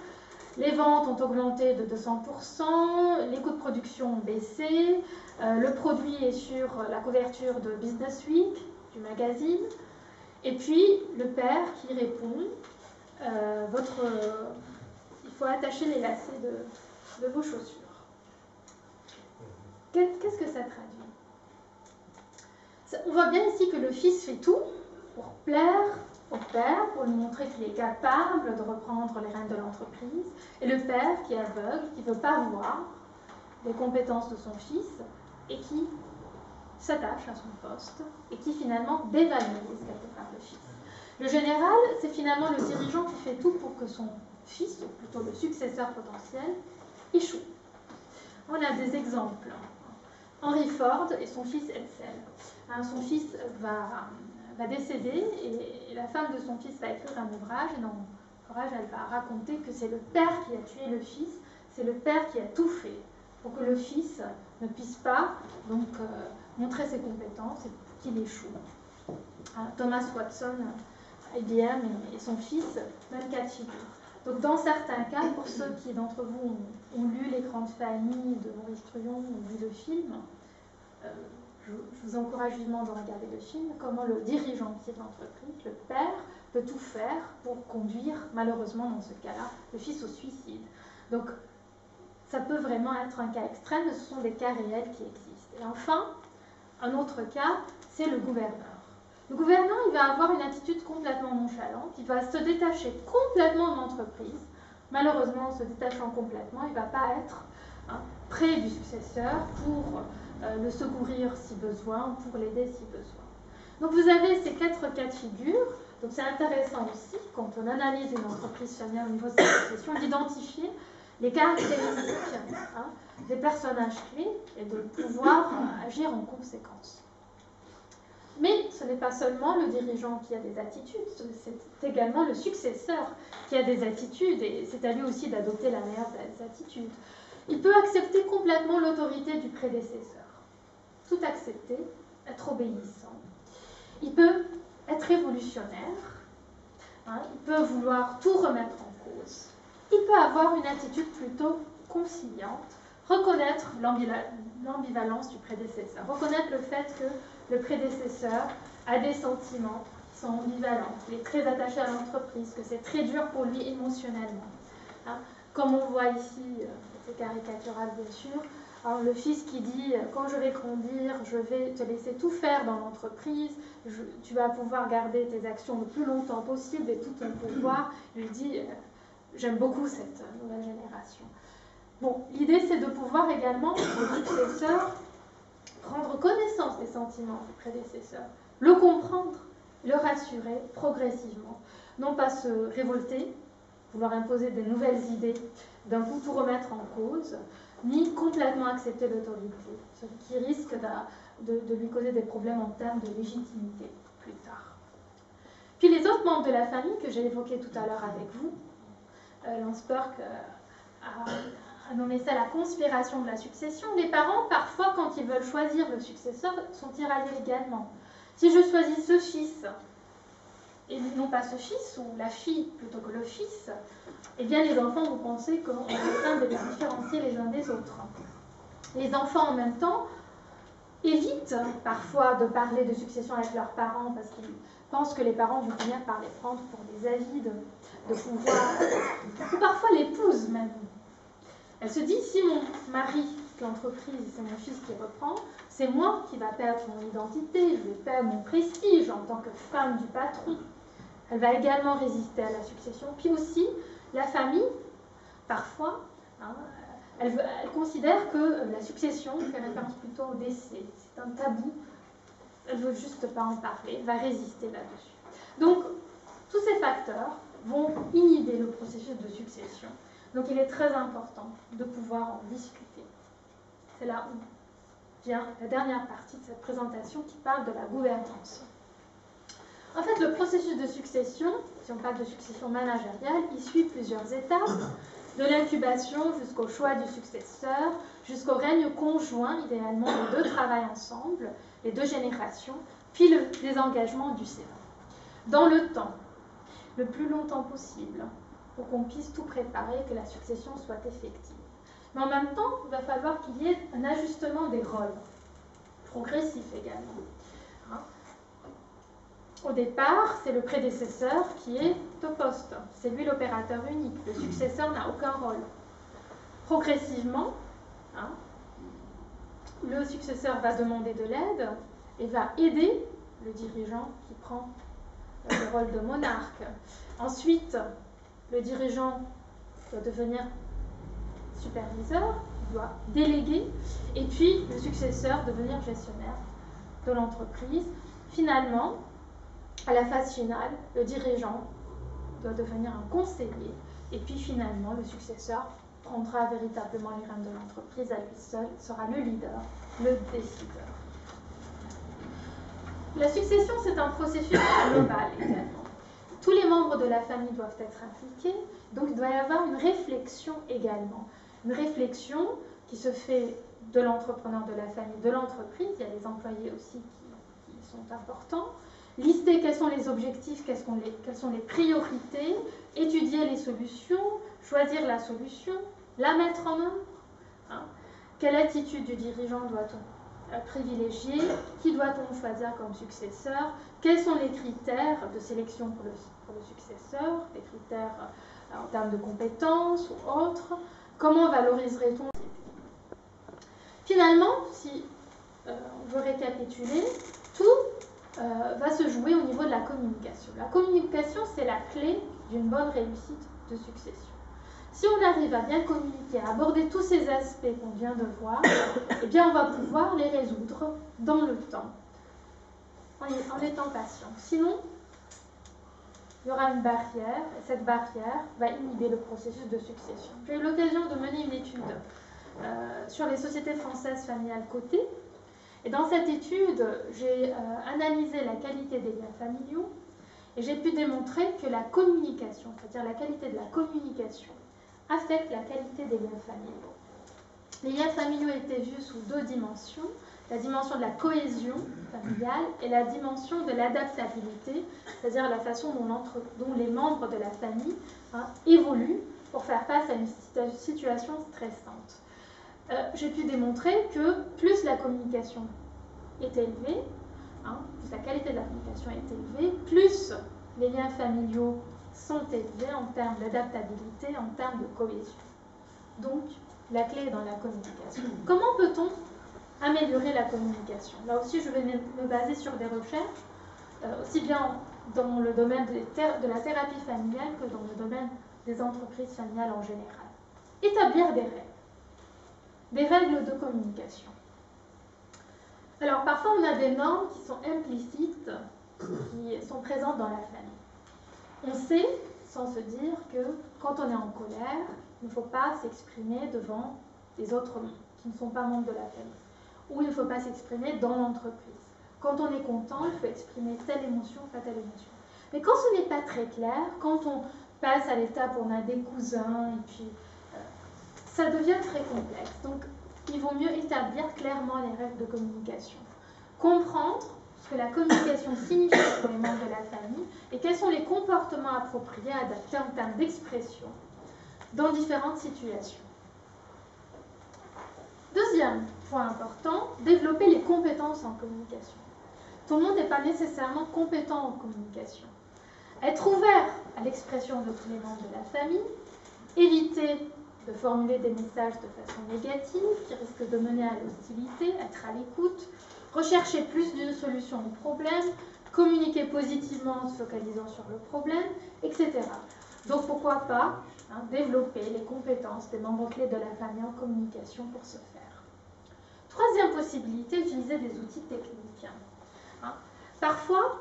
les ventes ont augmenté de 200%, les coûts de production ont baissé, le produit est sur la couverture de Business Week, du magazine, et puis le père qui répond il faut attacher les lacets de vos chaussures. Qu'est-ce que ça traduit? On voit bien ici que le fils fait tout pour plaire au père, pour lui montrer qu'il est capable de reprendre les rênes de l'entreprise, et le père qui est aveugle, qui ne veut pas voir les compétences de son fils, et qui s'attache à son poste, et qui finalement dévalorise quelque part le fils. Le général, c'est finalement le dirigeant qui fait tout pour que son fils, ou plutôt le successeur potentiel, échoue. On a des exemples. Henry Ford et son fils Edsel. Son fils va décéder et la femme de son fils va écrire un ouvrage, et dans l'ouvrage, elle va raconter que c'est le père qui a tué le fils, c'est le père qui a tout fait pour que le fils ne puisse pas donc, montrer ses compétences et qu'il échoue. Thomas Watson, IBM et son fils, même cas de figure. Donc dans certains cas, pour ceux qui d'entre vous ont lu L'écran de famille de Maurice Truon ou vu le film, je vous encourage vivement de regarder le film, comment le dirigeant de l'entreprise, le père, de tout faire pour conduire, malheureusement dans ce cas-là, le fils au suicide. Donc, ça peut vraiment être un cas extrême, mais ce sont des cas réels qui existent. Et enfin, un autre cas, c'est le gouverneur. Le gouverneur, il va avoir une attitude complètement nonchalante, il va se détacher complètement de l'entreprise. Malheureusement, en se détachant complètement, il ne va pas être près du successeur pour le secourir si besoin, ou pour l'aider si besoin. Donc vous avez ces 4 cas de figure. Donc c'est intéressant aussi, quand on analyse une entreprise familiale au niveau de sa succession, d'identifier les caractéristiques des personnages clés et de pouvoir agir en conséquence. Mais ce n'est pas seulement le dirigeant qui a des attitudes, c'est également le successeur qui a des attitudes, et c'est à lui aussi d'adopter la meilleure des attitudes. Il peut accepter complètement l'autorité du prédécesseur, tout accepter, être obéissant. Il peut être révolutionnaire, il peut vouloir tout remettre en cause. Il peut avoir une attitude plutôt conciliante, reconnaître l'ambivalence du prédécesseur, reconnaître le fait que le prédécesseur a des sentiments qui sont ambivalents, qu'il est très attaché à l'entreprise, que c'est très dur pour lui émotionnellement. Comme on voit ici, c'est caricatural bien sûr, alors, le fils qui dit « quand je vais grandir, je vais te laisser tout faire dans l'entreprise, tu vas pouvoir garder tes actions le plus longtemps possible et tout ton pouvoir », lui dit « j'aime beaucoup cette nouvelle génération ». Bon, l'idée c'est de pouvoir également, au successeur, prendre connaissance des sentiments du prédécesseur, le comprendre, le rassurer progressivement, non pas se révolter, vouloir imposer des nouvelles idées, d'un coup tout remettre en cause, ni complètement accepter l'autorité, ce qui risque de lui causer des problèmes en termes de légitimité plus tard. Puis les autres membres de la famille que j'ai évoqués tout à l'heure avec vous, Landsberg a nommé ça la conspiration de la succession. Les parents, parfois, quand ils veulent choisir le successeur, sont tiraillés également. Si je choisis ce fils, et non pas ce fils, ou la fille plutôt que le fils, eh bien les enfants vont penser qu'on est en train de les différencier les uns des autres. Les enfants en même temps évitent parfois de parler de succession avec leurs parents parce qu'ils pensent que les parents vont finir par les prendre pour des avis de pouvoir, ou parfois l'épouse même. Elle se dit, si mon mari, l'entreprise, c'est mon fils qui reprend, c'est moi qui va perdre mon identité, je vais perdre mon prestige en tant que femme du patron. Elle va également résister à la succession. Puis aussi, la famille, parfois, elle considère que la succession fait référence plutôt au décès. C'est un tabou. Elle ne veut juste pas en parler. Elle va résister là-dessus. Donc, tous ces facteurs vont inhiber le processus de succession. Donc, il est très important de pouvoir en discuter. C'est là où vient la dernière partie de cette présentation qui parle de la gouvernance. En fait, le processus de succession, si on parle de succession managériale, il suit plusieurs étapes, de l'incubation jusqu'au choix du successeur, jusqu'au règne conjoint, idéalement les deux travaillent ensemble, les deux générations, puis le désengagement du sénat. Dans le temps, le plus longtemps possible, pour qu'on puisse tout préparer, que la succession soit effective. Mais en même temps, il va falloir qu'il y ait un ajustement des rôles, progressif également. Au départ, c'est le prédécesseur qui est au poste. C'est lui l'opérateur unique. Le successeur n'a aucun rôle. Progressivement, le successeur va demander de l'aide et va aider le dirigeant qui prend le rôle de monarque. Ensuite, le dirigeant doit devenir superviseur, il doit déléguer, et puis le successeur devenir gestionnaire de l'entreprise. Finalement, à la phase finale, le dirigeant doit devenir un conseiller, et puis finalement, le successeur prendra véritablement les rênes de l'entreprise à lui seul, sera le leader, le décideur. La succession, c'est un processus global également. Tous les membres de la famille doivent être impliqués, donc il doit y avoir une réflexion également. Une réflexion qui se fait de l'entrepreneur de la famille, de l'entreprise, il y a les employés aussi qui sont importants. Lister quels sont les objectifs, quelles sont les priorités, étudier les solutions, choisir la solution, la mettre en œuvre. Quelle attitude du dirigeant doit-on privilégiés, qui doit-on choisir comme successeur, quels sont les critères de sélection pour le successeur, des critères en termes de compétences ou autres, comment valoriserait-on. Finalement, si on veut récapituler, tout va se jouer au niveau de la communication. La communication, c'est la clé d'une bonne réussite de succession. Si on arrive à bien communiquer, à aborder tous ces aspects qu'on vient de voir, eh bien on va pouvoir les résoudre dans le temps, en étant patient. Sinon, il y aura une barrière, et cette barrière va inhiber le processus de succession. J'ai eu l'occasion de mener une étude sur les sociétés françaises familiales cotées, et dans cette étude, j'ai analysé la qualité des liens familiaux, et j'ai pu démontrer que la communication, c'est-à-dire la qualité de la communication, affecte la qualité des liens familiaux. Les liens familiaux étaient vus sous deux dimensions, la dimension de la cohésion familiale et la dimension de l'adaptabilité, c'est-à-dire la façon dont les membres de la famille évoluent pour faire face à une situation stressante. J'ai pu démontrer que plus la communication est élevée, plus la qualité de la communication est élevée, plus les liens familiaux sont élevés en termes d'adaptabilité, en termes de cohésion. Donc, la clé est dans la communication. Comment peut-on améliorer la communication? Là aussi, je vais me baser sur des recherches, aussi bien dans le domaine de la thérapie familiale que dans le domaine des entreprises familiales en général. Établir des règles de communication. Alors, parfois, on a des normes qui sont implicites, qui sont présentes dans la famille. On sait, sans se dire, que quand on est en colère, il ne faut pas s'exprimer devant les autres qui ne sont pas membres de la famille. Ou il ne faut pas s'exprimer dans l'entreprise. Quand on est content, il faut exprimer telle émotion, pas telle émotion. Mais quand ce n'est pas très clair, quand on passe à l'étape où on a des cousins, et puis ça devient très complexe. Donc, il vaut mieux établir clairement les règles de communication. Comprendre ce que la communication signifie pour les membres de la famille et quels sont les comportements appropriés, adaptés en termes d'expression dans différentes situations. Deuxième point important, développer les compétences en communication. Tout le monde n'est pas nécessairement compétent en communication. Être ouvert à l'expression de tous les membres de la famille, éviter de formuler des messages de façon négative qui risquent de mener à l'hostilité, être à l'écoute, rechercher plus d'une solution au problème, communiquer positivement en se focalisant sur le problème, etc. Donc pourquoi pas développer les compétences des membres clés de la famille en communication pour ce faire. Troisième possibilité, utiliser des outils techniques. Parfois,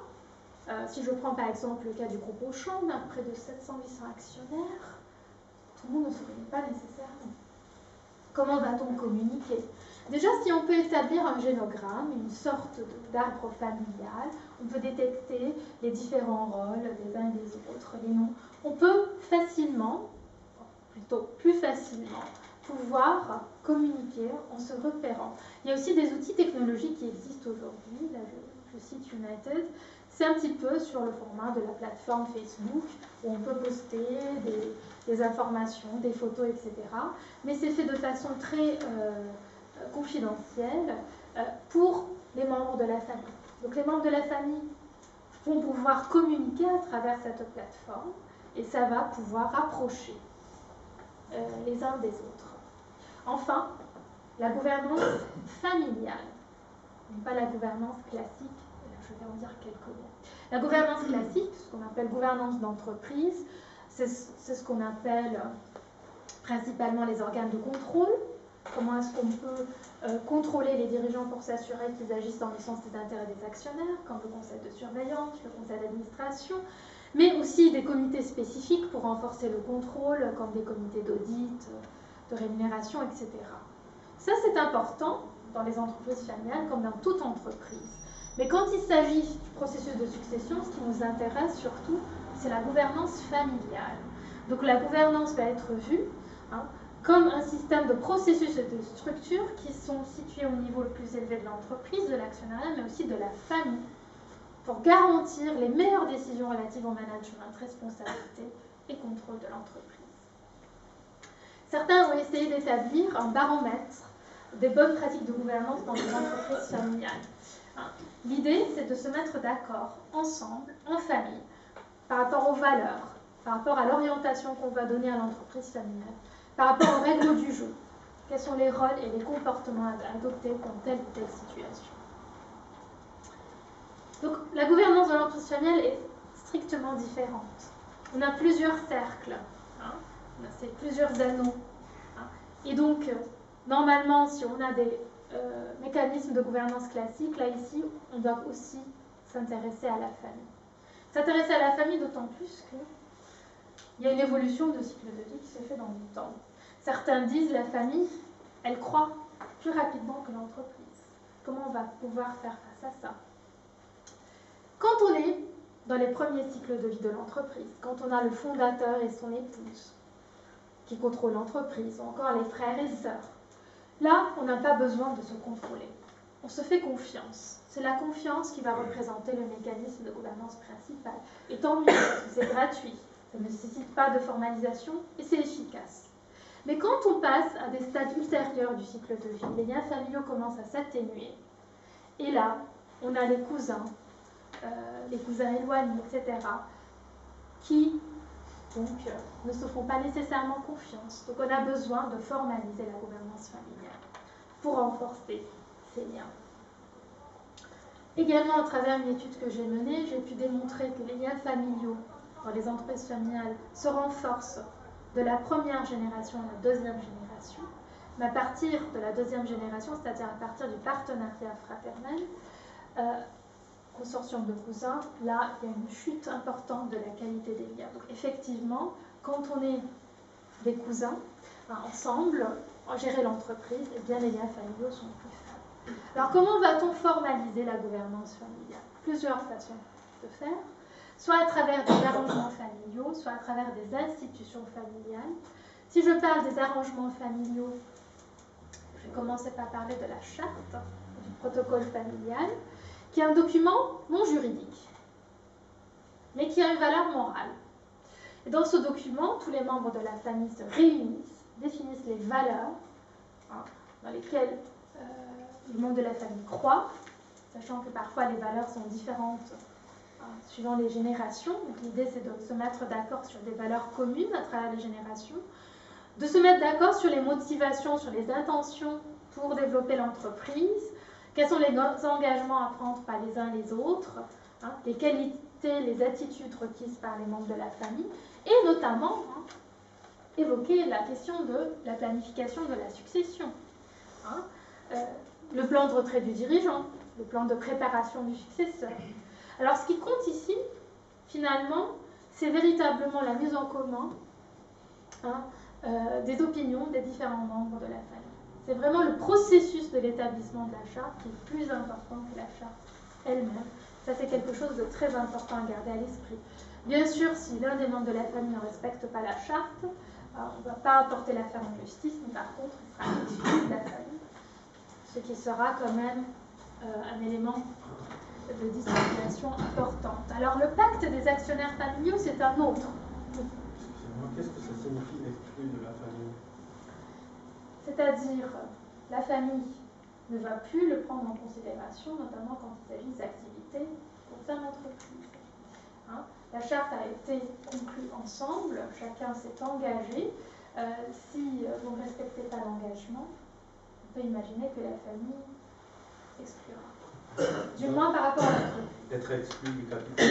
si je prends par exemple le cas du groupe Auchan, on a près de 700-800 actionnaires, tout le monde ne se connaît pas nécessairement. Comment va-t-on communiquer? Déjà, si on peut établir un génogramme, une sorte d'arbre familial, on peut détecter les différents rôles des uns et des autres, les noms. On peut facilement, plutôt plus facilement, pouvoir communiquer en se repérant. Il y a aussi des outils technologiques qui existent aujourd'hui. Là, je cite United. C'est un petit peu sur le format de la plateforme Facebook où on peut poster des informations, des photos, etc. Mais c'est fait de façon très confidentielle pour les membres de la famille. Donc les membres de la famille vont pouvoir communiquer à travers cette plateforme et ça va pouvoir rapprocher les uns des autres. Enfin, la gouvernance familiale, pas la gouvernance classique. Je vais en dire quelques mots. La gouvernance classique, ce qu'on appelle gouvernance d'entreprise, c'est ce qu'on appelle principalement les organes de contrôle. Comment est-ce qu'on peut contrôler les dirigeants pour s'assurer qu'ils agissent dans le sens des intérêts des actionnaires, comme le conseil de surveillance, le conseil d'administration, mais aussi des comités spécifiques pour renforcer le contrôle, comme des comités d'audit, de rémunération, etc. Ça, c'est important dans les entreprises familiales comme dans toute entreprise. Mais quand il s'agit du processus de succession, ce qui nous intéresse surtout, c'est la gouvernance familiale. Donc la gouvernance va être vue comme un système de processus et de structures qui sont situés au niveau le plus élevé de l'entreprise, de l'actionnariat, mais aussi de la famille, pour garantir les meilleures décisions relatives au management, responsabilité et contrôle de l'entreprise. Certains ont essayé d'établir un baromètre des bonnes pratiques de gouvernance dans les entreprises familiales. Hein. L'idée, c'est de se mettre d'accord ensemble, en famille, par rapport aux valeurs, par rapport à l'orientation qu'on va donner à l'entreprise familiale, par rapport aux règles du jeu, quels sont les rôles et les comportements à adopter dans telle ou telle situation. Donc la gouvernance de l'entreprise familiale est strictement différente. On a plusieurs cercles, hein, c'est plusieurs anneaux. Hein, et donc, normalement, si on a des mécanismes de gouvernance classiques, là ici, on doit aussi s'intéresser à la famille. S'intéresser à la famille d'autant plus qu'il y a une évolution de cycle de vie qui se fait dans le temps. Certains disent la famille, elle croît plus rapidement que l'entreprise. Comment on va pouvoir faire face à ça? Quand on est dans les premiers cycles de vie de l'entreprise, quand on a le fondateur et son épouse qui contrôlent l'entreprise, ou encore les frères et sœurs, là, on n'a pas besoin de se contrôler. On se fait confiance. C'est la confiance qui va représenter le mécanisme de gouvernance principal. Et tant mieux, parce que c'est gratuit, ça ne nécessite pas de formalisation et c'est efficace. Mais quand on passe à des stades ultérieurs du cycle de vie, les liens familiaux commencent à s'atténuer. Et là, on a les cousins éloignés, etc., qui donc, ne se font pas nécessairement confiance. Donc on a besoin de formaliser la gouvernance familiale pour renforcer ces liens. Également, à travers une étude que j'ai menée, j'ai pu démontrer que les liens familiaux dans les entreprises familiales se renforcent de la première génération à la deuxième génération. Mais à partir de la deuxième génération, c'est-à-dire à partir du partenariat fraternel, consortium de cousins, là, il y a une chute importante de la qualité des liens. Donc effectivement, quand on est des cousins, ensemble, gérer l'entreprise, eh bien les liens familiaux sont plus faibles. Alors comment va-t-on formaliser la gouvernance familiale? Plusieurs façons de faire, soit à travers des arrangements familiaux, soit à travers des institutions familiales. Si je parle des arrangements familiaux, je vais commencer par parler de la charte, du protocole familial, qui est un document non juridique, mais qui a une valeur morale. Et dans ce document, tous les membres de la famille se réunissent, définissent les valeurs dans lesquelles les membres de la famille croient, sachant que parfois les valeurs sont différentes suivant les générations. Donc l'idée, c'est de se mettre d'accord sur des valeurs communes à travers les générations, de se mettre d'accord sur les motivations, sur les intentions pour développer l'entreprise, quels sont les engagements à prendre par les uns et les autres, les qualités, les attitudes requises par les membres de la famille, et notamment évoquer la question de la planification de la succession. Le plan de retrait du dirigeant, le plan de préparation du successeur. Alors ce qui compte ici, finalement, c'est véritablement la mise en commun des opinions des différents membres de la famille. C'est vraiment le processus de l'établissement de la charte qui est plus important que la charte elle-même. Ça, c'est quelque chose de très important à garder à l'esprit. Bien sûr, si l'un des membres de la famille ne respecte pas la charte, on ne va pas apporter l'affaire en justice, mais par contre, il sera exclu de la famille, ce qui sera quand même un élément de discrimination importante. Alors, le pacte des actionnaires familiaux, c'est un autre. Excusez-moi, qu'est-ce que ça signifie exclu de la famille? C'est-à-dire, la famille ne va plus le prendre en considération, notamment quand il s'agit d'activités au sein de l'entreprise. La charte a été conclue ensemble, chacun s'est engagé. Si vous ne respectez pas l'engagement, on peut imaginer que la famille exclura. Du moins par rapport à l'entreprise. D'être exclu du capital.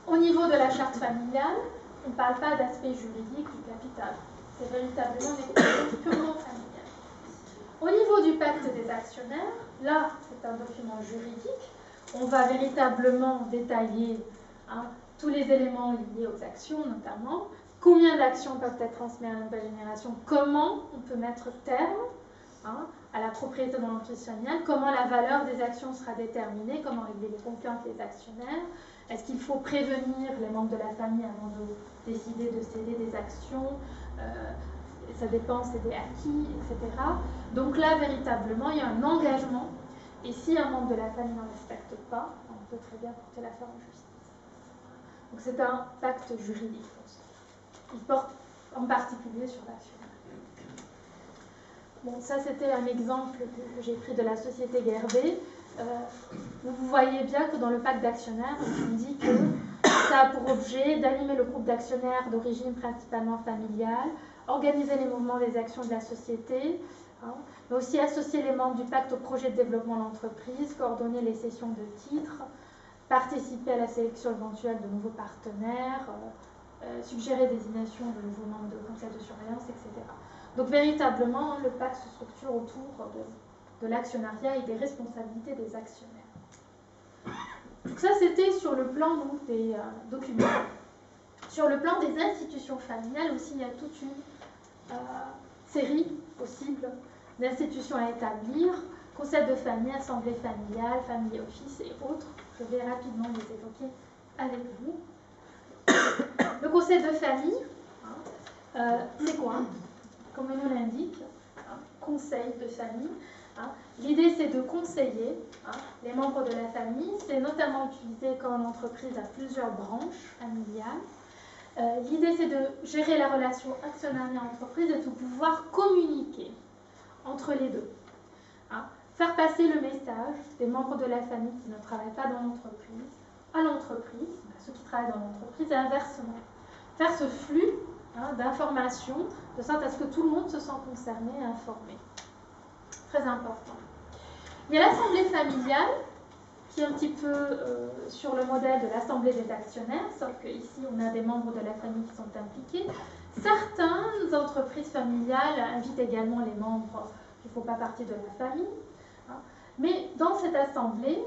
Au niveau de la charte familiale, on ne parle pas d'aspect juridique du capital. C'est véritablement des questions purement familiales. Au niveau du pacte des actionnaires, là, c'est un document juridique. On va véritablement détailler tous les éléments liés aux actions, notamment. Combien d'actions peuvent être transmises à la nouvelle génération? Comment on peut mettre terme à la propriété dans l'entreprise familiale? Comment la valeur des actions sera déterminée? Comment régler les conflits entre les actionnaires? Est-ce qu'il faut prévenir les membres de la famille avant de décider de céder des actions? Ça dépend, c'est des acquis, etc. Donc là, véritablement, il y a un engagement. Et si un membre de la famille n'en respecte pas, on peut très bien porter l'affaire en justice. Donc c'est un pacte juridique. Il porte en particulier sur l'actionnaire. Bon, ça c'était un exemple que j'ai pris de la société Guerbet. Vous voyez bien que dans le pacte d'actionnaires, on dit que ça a pour objet d'animer le groupe d'actionnaires d'origine principalement familiale, organiser les mouvements des actions de la société, hein, mais aussi associer les membres du pacte au projet de développement de l'entreprise, coordonner les cessions de titres, participer à la sélection éventuelle de nouveaux partenaires, suggérer désignation de nouveaux membres de conseil de surveillance, etc. Donc véritablement, le pacte se structure autour de l'actionnariat et des responsabilités des actionnaires. Donc ça, c'était sur le plan donc, des documents. Sur le plan des institutions familiales aussi, il y a toute une série possible d'institutions à établir, conseil de famille, assemblée familiale, family office et autres. Je vais rapidement les évoquer avec vous. Le conseil de famille, c'est quoi? Comme le nom l'indique, conseil de famille. L'idée, c'est de conseiller les membres de la famille. C'est notamment utilisé quand l'entreprise a plusieurs branches familiales. L'idée, c'est de gérer la relation actionnariat-entreprise et de pouvoir communiquer entre les deux. Faire passer le message des membres de la famille qui ne travaillent pas dans l'entreprise à l'entreprise, à ceux qui travaillent dans l'entreprise, et inversement. Faire ce flux d'informations de sorte à ce que tout le monde se sent concerné et informé. Très important. Il y a l'assemblée familiale, qui est un petit peu sur le modèle de l'assemblée des actionnaires, sauf qu'ici on a des membres de la famille qui sont impliqués. Certaines entreprises familiales invitent également les membres qui ne font pas partie de la famille. Mais dans cette assemblée,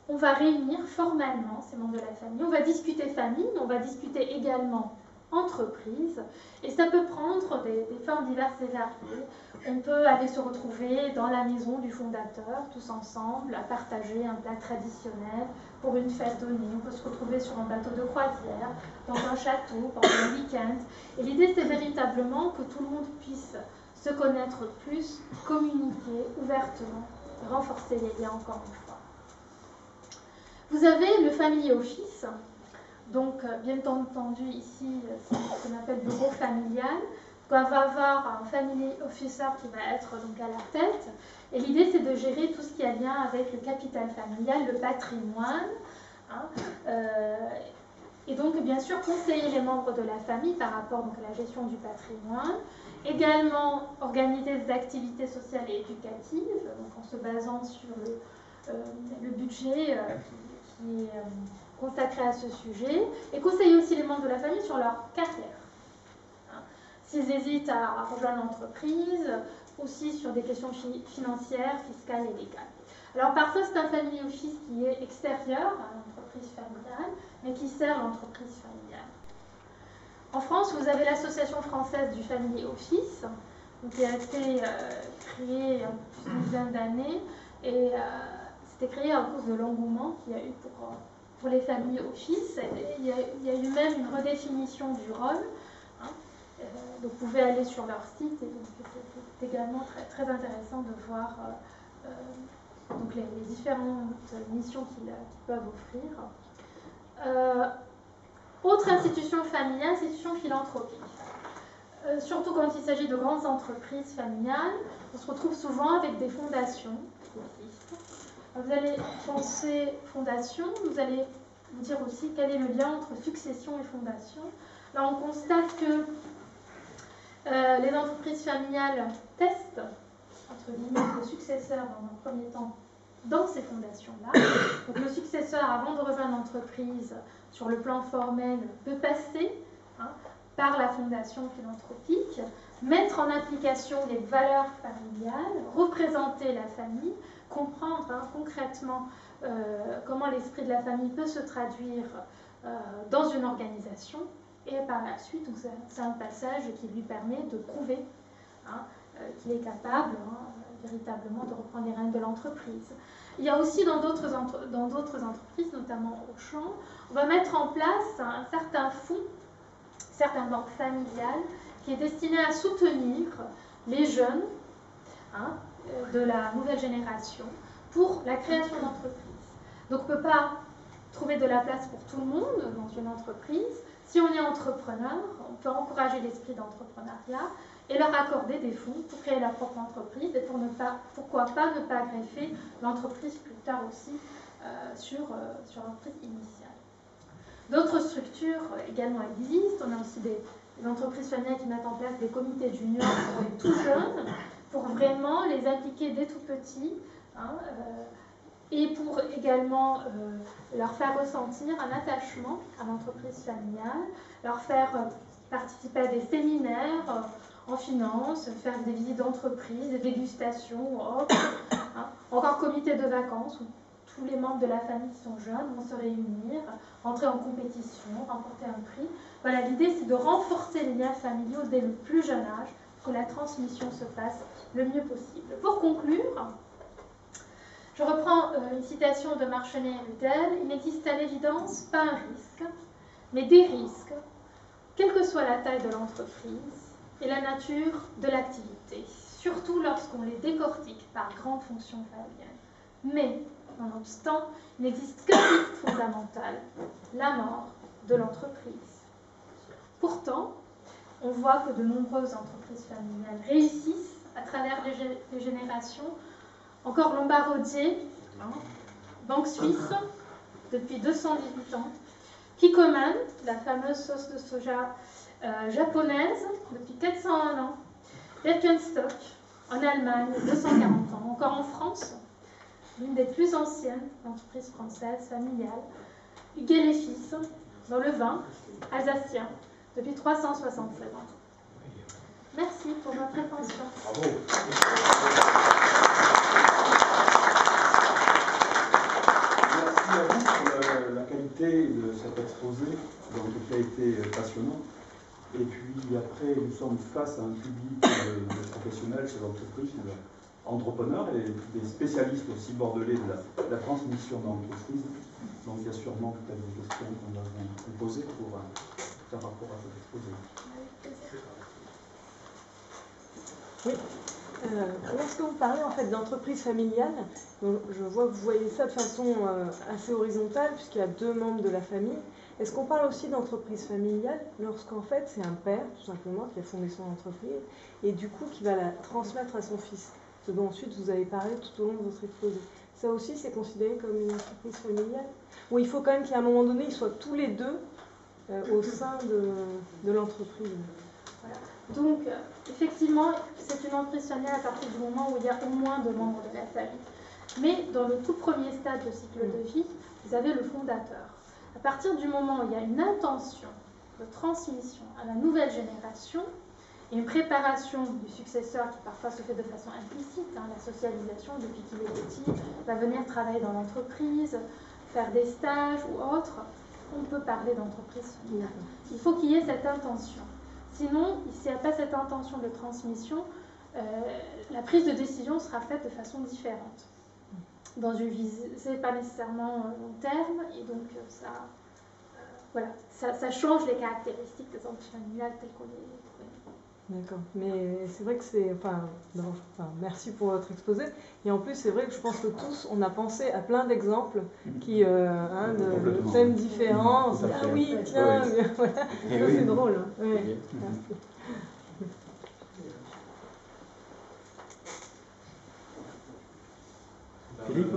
on va réunir formellement ces membres de la famille. On va discuter famille, mais on va discuter également entreprise. Et ça peut prendre des formes diverses et variées. On peut aller se retrouver dans la maison du fondateur, tous ensemble, à partager un plat traditionnel pour une fête donnée. On peut se retrouver sur un bateau de croisière, dans un château, pendant un week-end. Et l'idée, c'est véritablement que tout le monde puisse se connaître plus, communiquer ouvertement, renforcer les liens encore une fois. Vous avez le family office. Donc, bien entendu, ici, c'est ce qu'on appelle le bureau familial. On va avoir un family officer qui va être donc à la tête. Et l'idée, c'est de gérer tout ce qui a lien avec le capital familial, le patrimoine. Et donc, bien sûr, conseiller les membres de la famille par rapport donc, à la gestion du patrimoine. Également, organiser des activités sociales et éducatives, donc en se basant sur le budget qui est consacré à ce sujet, et conseiller aussi les membres de la famille sur leur carrière. S'ils hésitent à rejoindre l'entreprise, aussi sur des questions financières, fiscales et légales. Alors parfois c'est un family office qui est extérieur à l'entreprise familiale, mais qui sert l'entreprise familiale. En France, vous avez l'Association française du family office, qui a été créée il y a une dizaine d'années, et c'était créé à cause de l'engouement qu'il y a eu pour les family office. Et il y a eu même une redéfinition du rôle. Donc vous pouvez aller sur leur site, et c'est également très, très intéressant de voir donc les différentes missions qu'ils peuvent offrir. Autre institution familiale, institution philanthropique. Surtout quand il s'agit de grandes entreprises familiales, on se retrouve souvent avec des fondations qui existent. Vous allez penser fondation, vous allez vous dire aussi quel est le lien entre succession et fondation. Là, on constate que les entreprises familiales testent, entre guillemets, le successeur dans un premier temps dans ces fondations-là. Donc le successeur, avant de rejoindre l'entreprise, sur le plan formel, peut passer par la fondation philanthropique, mettre en application les valeurs familiales, représenter la famille, comprendre concrètement comment l'esprit de la famille peut se traduire dans une organisation, et par la suite, c'est un passage qui lui permet de prouver qu'il est capable véritablement de reprendre les rênes de l'entreprise. Il y a aussi dans d'autres entreprises, notamment Auchan, on va mettre en place un certain fonds, certaines banques familiales, qui est destiné à soutenir les jeunes de la nouvelle génération pour la création d'entreprises. Donc on ne peut pas trouver de la place pour tout le monde dans une entreprise. Si on est entrepreneur, on peut encourager l'esprit d'entrepreneuriat et leur accorder des fonds pour créer leur propre entreprise et pourquoi pas ne pas greffer l'entreprise plus tard aussi sur l'entreprise initiale. D'autres structures également existent. On a aussi des entreprises familiales qui mettent en place des comités juniors pour les tout jeunes, pour vraiment les impliquer dès tout petits, et pour également leur faire ressentir un attachement à l'entreprise familiale, leur faire participer à des séminaires en finance, faire des visites d'entreprise, des dégustations ou autres, encore comité de vacances où tous les membres de la famille qui sont jeunes vont se réunir, entrer en compétition, remporter un prix. Voilà, l'idée c'est de renforcer les liens familiaux dès le plus jeune âge pour que la transmission se fasse le mieux possible. Pour conclure, je reprends une citation de Marchenet et Rudel. Il n'existe à l'évidence pas un risque, mais des risques, quelle que soit la taille de l'entreprise et la nature de l'activité, surtout lorsqu'on les décortique par grandes fonctions familiales. Mais, nonobstant, il n'existe qu'un risque fondamental, la mort de l'entreprise. Pourtant, on voit que de nombreuses entreprises familiales réussissent à travers les générations. Encore Lombardier, banque suisse, depuis 218 ans. Kikkoman, la fameuse sauce de soja japonaise, depuis 401 ans. Birkenstock, en Allemagne, 240 ans. Encore en France, l'une des plus anciennes entreprises françaises familiales. Huguet les Fils, dans le vin, alsacien, depuis 376 ans. Merci pour votre attention. Bravo. Merci à vous pour la qualité de cet exposé, donc, qui a été passionnant. Et puis après, nous sommes face à un public de professionnels, chefs d'entreprise, entrepreneurs et des spécialistes aussi bordelais de la transmission d'entreprise. Donc il y a sûrement peut-être des questions qu'on va vous poser pour faire rapport à cet exposé. Oui. Lorsque vous parlez en fait d'entreprise familiale, je vois que vous voyez ça de façon assez horizontale puisqu'il y a deux membres de la famille. Est-ce qu'on parle aussi d'entreprise familiale lorsqu'en fait c'est un père tout simplement qui a fondé son entreprise et du coup qui va la transmettre à son fils, ce dont ensuite vous avez parlé tout au long de votre exposé. Ça aussi c'est considéré comme une entreprise familiale où il faut quand même qu'à un moment donné ils soient tous les deux au sein de l'entreprise. Voilà. Donc, effectivement, c'est une entreprise familiale à partir du moment où il y a au moins deux membres de la famille. Mais dans le tout premier stade de cycle de vie, vous avez le fondateur. À partir du moment où il y a une intention de transmission à la nouvelle génération et une préparation du successeur qui parfois se fait de façon implicite, la socialisation depuis qu'il est petit, va venir travailler dans l'entreprise, faire des stages ou autre, on peut parler d'entreprise familiale. Il faut qu'il y ait cette intention. Sinon, s'il n'y a pas cette intention de transmission, la prise de décision sera faite de façon différente, dans une visée pas nécessairement long terme, et donc ça change les caractéristiques des entreprises familiales telles qu'on les connaît. D'accord, mais c'est vrai que c'est... merci pour votre exposé. Et en plus, c'est vrai que je pense que tous, on a pensé à plein d'exemples qui, de thèmes différents. On se dit, ah oui, tiens, voilà. Ça, c'est drôle. Ouais. Philippe ?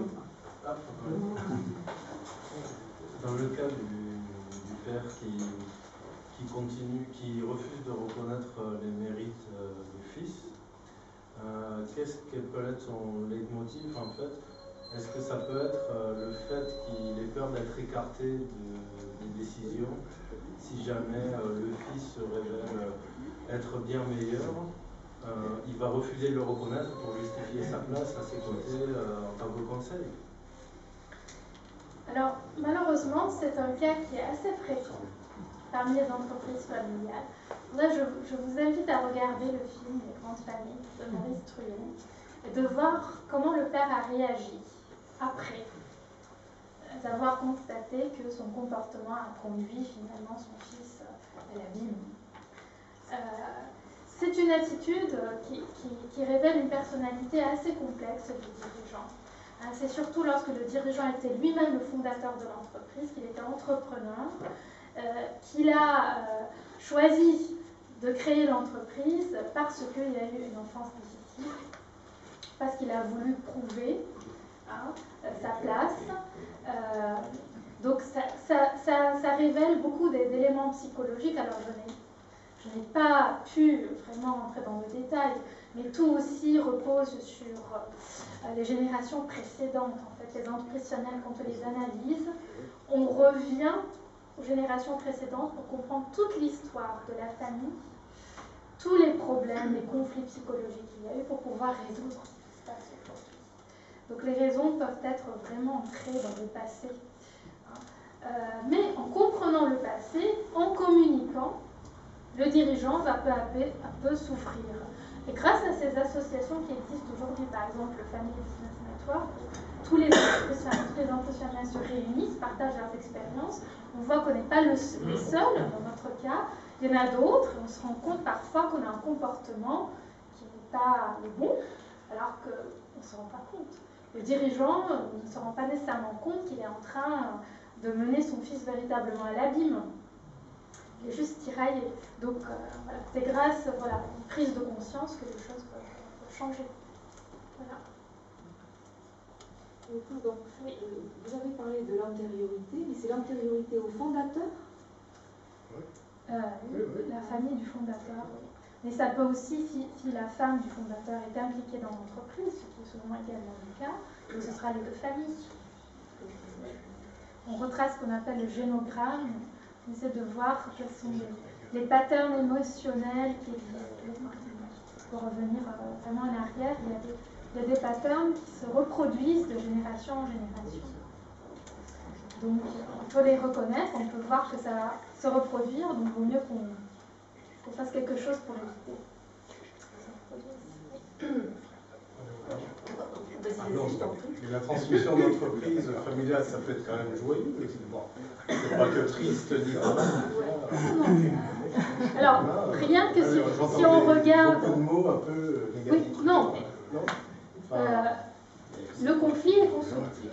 Dans le cas du père qui continue, qui refuse de reconnaître les mérites du fils, quel peut être son leitmotiv en fait? Est-ce que ça peut être le fait qu'il ait peur d'être écarté des décisions si jamais le fils se révèle être bien meilleur? Il va refuser de le reconnaître pour justifier sa place à ses côtés en tant que conseil. Alors, malheureusement, c'est un cas qui est assez fréquent parmi les entreprises familiales. Là, je vous invite à regarder le film Les Grandes Familles de Maurice Truon et de voir comment le père a réagi après avoir constaté que son comportement a conduit finalement son fils à l'abîme. C'est une attitude qui révèle une personnalité assez complexe du dirigeant. C'est surtout lorsque le dirigeant était lui-même le fondateur de l'entreprise, qu'il était entrepreneur, qu'il a choisi de créer l'entreprise parce qu'il a eu une enfance difficile, parce qu'il a voulu prouver sa place. Donc ça révèle beaucoup d'éléments psychologiques. Alors je n'ai pas pu vraiment rentrer dans le détail, mais tout aussi repose sur les générations précédentes. En fait, les entreprises familiales, quand on les analyse, on revient aux générations précédentes pour comprendre toute l'histoire de la famille, tous les problèmes, les conflits psychologiques qu'il y a eu pour pouvoir résoudre ce qui se passe aujourd'hui. Donc les raisons peuvent être vraiment ancrées dans le passé. Mais en comprenant le passé, en communiquant, le dirigeant va peu à peu s'ouvrir. Et grâce à ces associations qui existent aujourd'hui, par exemple le Family Business Network, tous les entreprises familiales se réunissent, partagent leurs expériences. On voit qu'on n'est pas le seul dans notre cas. Il y en a d'autres, et on se rend compte parfois qu'on a un comportement qui n'est pas le bon, alors qu'on ne se rend pas compte. Le dirigeant ne se rend pas nécessairement compte qu'il est en train de mener son fils véritablement à l'abîme. Il est juste tiraillé. Donc voilà, c'est grâce à une prise de conscience que les choses peuvent changer. Voilà. Donc, oui. Vous avez parlé de l'antériorité, mais c'est l'antériorité au fondateur? Oui, la famille du fondateur. Oui. Mais ça peut aussi, si la femme du fondateur est impliquée dans l'entreprise, ce qui est souvent également le cas, donc ce sera les deux familles. On retrace ce qu'on appelle le génogramme, on essaie de voir quels sont les patterns émotionnels qui existent. Pour revenir vraiment en arrière, il y a des patterns qui se reproduisent de génération en génération. Donc on peut les reconnaître, on peut voir que ça va se reproduire, donc il vaut mieux qu'on fasse quelque chose pour éviter. Et la transmission d'entreprise familiale, ça peut être quand même joyeux. C'est pas que triste ni pas. Alors, rien que si on regarde. Beaucoup de mots un peu négatifs. Oui, non. Le conflit est constructif.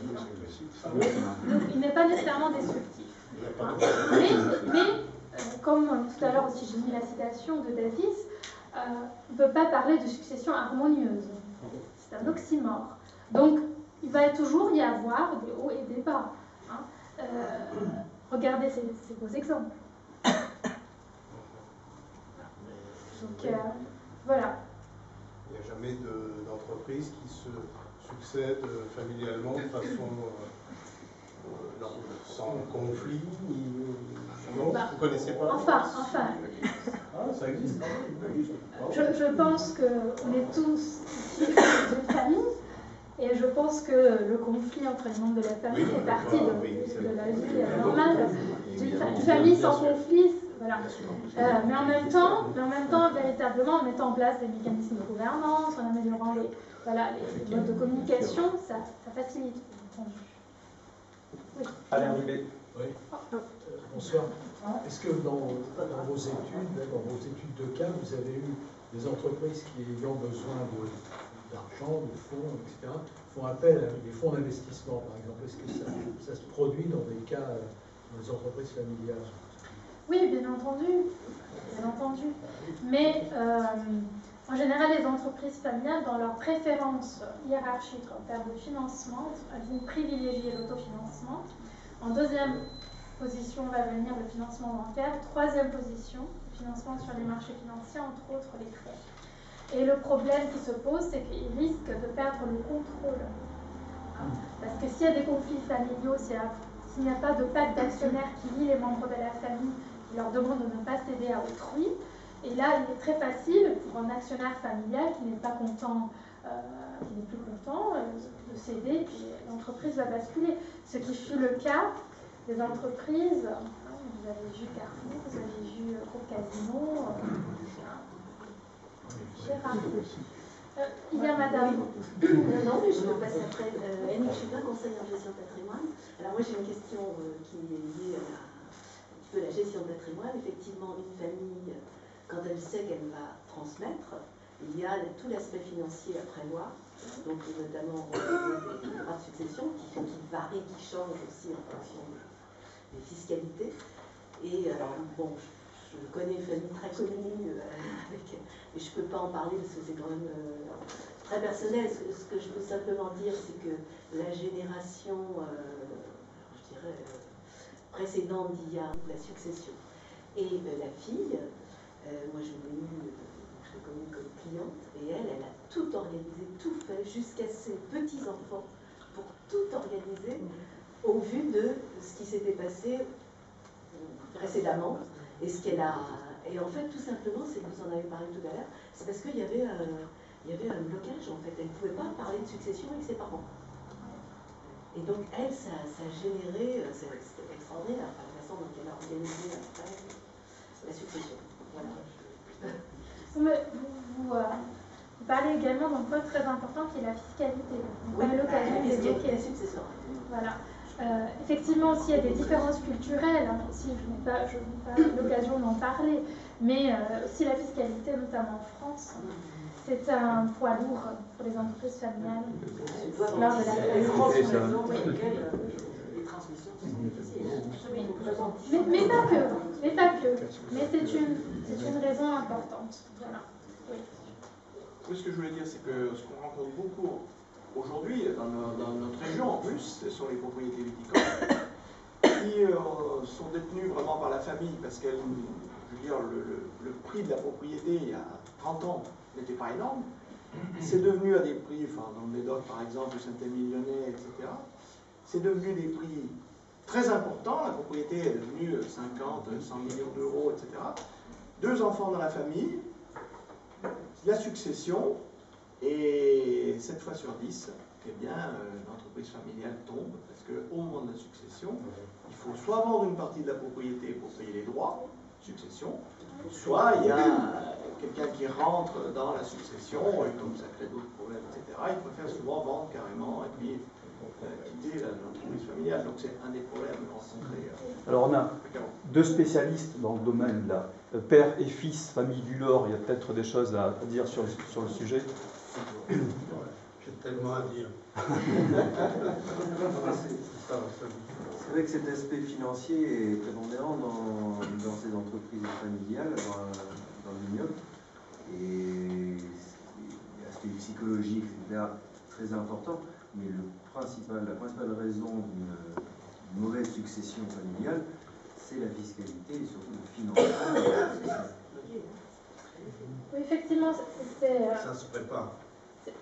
Il n'est pas nécessairement destructif. Mais comme tout à l'heure aussi j'ai mis la citation de Davis, on ne peut pas parler de succession harmonieuse. C'est un oxymore. Donc, il va toujours y avoir des hauts et des bas. Regardez ces beaux exemples. Donc, voilà. Il n'y a jamais d'entreprise qui se succède familialement de façon sans conflit. Non, vous ne connaissez pas? Enfin. Ah, ça existe. Je pense qu'on est tous issus d'une famille. Et je pense que le conflit entre les membres de la famille fait partie de la vie normale. Une famille sans conflit, voilà. Mais en même temps, véritablement, en mettant en place des mécanismes de gouvernance, en améliorant les modes de communication, ça facilite. Oui. Alain Ribet. Oui. Bonsoir. Est-ce que dans vos études de cas, vous avez eu des entreprises qui, ayant besoin d'argent, de fonds, etc., font appel à des fonds d'investissement, par exemple? Est-ce que ça se produit dans des cas, dans des entreprises familiales? Oui, bien entendu. Mais en général, les entreprises familiales, dans leur préférence hiérarchique en termes de financement, elles vont privilégier l'autofinancement. En deuxième position va venir le financement bancaire. Troisième position, le financement sur les marchés financiers, entre autres les prêts. Et le problème qui se pose, c'est qu'ils risquent de perdre le contrôle. Parce que s'il y a des conflits familiaux, s'il n'y a pas de pacte d'actionnaires qui lie les membres de la famille, qui leur demande de ne pas céder à autrui, et là, il est très facile pour un actionnaire familial qui n'est pas content, qui n'est plus content de céder, puis l'entreprise va basculer. Ce qui fut le cas des entreprises, vous avez vu Carrefour, vous avez vu Groupe Casino, il y a madame. Non, mais je passe après. Annick Chupin, conseiller en gestion de patrimoine. Alors moi j'ai une question qui est liée à un petit peu la gestion de patrimoine. Effectivement, une famille, quand elle sait qu'elle va transmettre, il y a tout l'aspect financier à prévoir, donc notamment des droits de succession qui varient, qui changent aussi en fonction des fiscalités. Et alors, bon, je connais une famille très connue, et je ne peux pas en parler parce que c'est quand même très personnel. Ce que je peux simplement dire, c'est que la génération, je dirais, précédente d'il y a la succession. Et la fille, moi je l'ai connue comme cliente, et elle a tout organisé, tout fait, jusqu'à ses petits-enfants, pour tout organiser au vu de ce qui s'était passé précédemment, et ce qu'elle a... Et en fait, tout simplement, c'est que vous en avez parlé tout à l'heure, c'est parce qu'il y avait un blocage, en fait. Elle ne pouvait pas parler de succession avec ses parents. Et donc, elle, ça a généré, c'était extraordinaire, enfin, la façon dont elle a organisé après la succession. Voilà. Vous parlez également d'un point très important qui est la fiscalité. Vous avez l'occasion d'évoquer. Voilà. Effectivement, aussi, il y a des différences culturelles, hein, aussi, je n'ai pas l'occasion d'en parler, mais aussi la fiscalité, notamment en France, c'est un poids lourd pour les entreprises familiales. Lors de la les transmissions sont difficiles. Mais pas que. Mais c'est une raison importante. Voilà. Oui. Ce que je voulais dire, c'est que ce qu'on rencontre beaucoup aujourd'hui, dans notre région en plus, ce sont les propriétés viticoles qui sont détenues vraiment par la famille parce que, je veux dire, le prix de la propriété il y a 30 ans n'était pas énorme. C'est devenu à des prix, enfin, dans le Médoc par exemple, Saint-Émilionnais, etc., c'est devenu des prix très importants. La propriété est devenue 50, 100 millions d'euros, etc. 2 enfants dans la famille, la succession, et 7 fois sur 10, eh bien, l'entreprise familiale tombe, parce qu'au moment de la succession, il faut soit vendre une partie de la propriété pour payer les droits, succession, soit il y a quelqu'un qui rentre dans la succession, et comme ça crée d'autres problèmes, etc., il préfère souvent vendre carrément, et puis quitter l'entreprise familiale. Donc c'est un des problèmes rencontrés. Alors on a 2 spécialistes dans le domaine, là, père et fils, famille du Lord, il y a peut-être des choses à dire sur le sujet. J'ai tellement à dire. C'est vrai que cet aspect financier est prépondérant dans ces entreprises familiales, dans l'ignoble. Et l'aspect psychologique, etc., très important. Mais la principale raison d'une mauvaise succession familiale, c'est la fiscalité et surtout le financement. Oui, effectivement, Ça se prépare.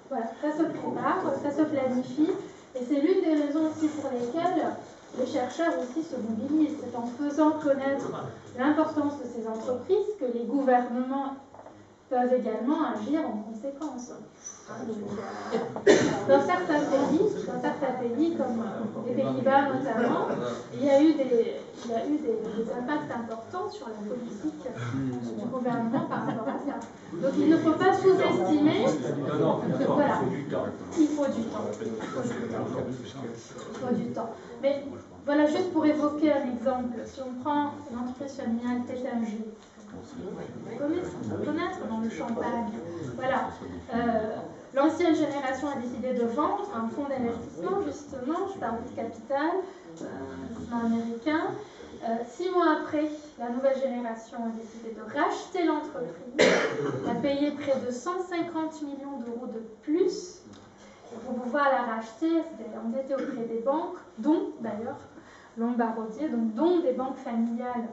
Voilà, ça se prépare, ça se planifie, et c'est l'une des raisons aussi pour lesquelles les chercheurs aussi se mobilisent. C'est en faisant connaître l'importance de ces entreprises que les gouvernements peuvent également agir en conséquence. Dans certains pays, comme les Pays-Bas notamment, il y a eu des impacts importants sur la politique du gouvernement par rapport à ça. Donc il ne faut pas sous-estimer. Voilà. Il faut du temps. Mais voilà, juste pour évoquer un exemple, si on prend l'entreprise familiale Tétinger, connaître dans le Champagne. Voilà. L'ancienne génération a décidé de vendre un fonds d'investissement, justement, Starwood Capital, investissement américain. 6 mois après, la nouvelle génération a décidé de racheter l'entreprise, a payé près de 150 millions d'euros de plus. Pour pouvoir la racheter, c'était endetté auprès des banques, dont d'ailleurs Lombardier, dont des banques familiales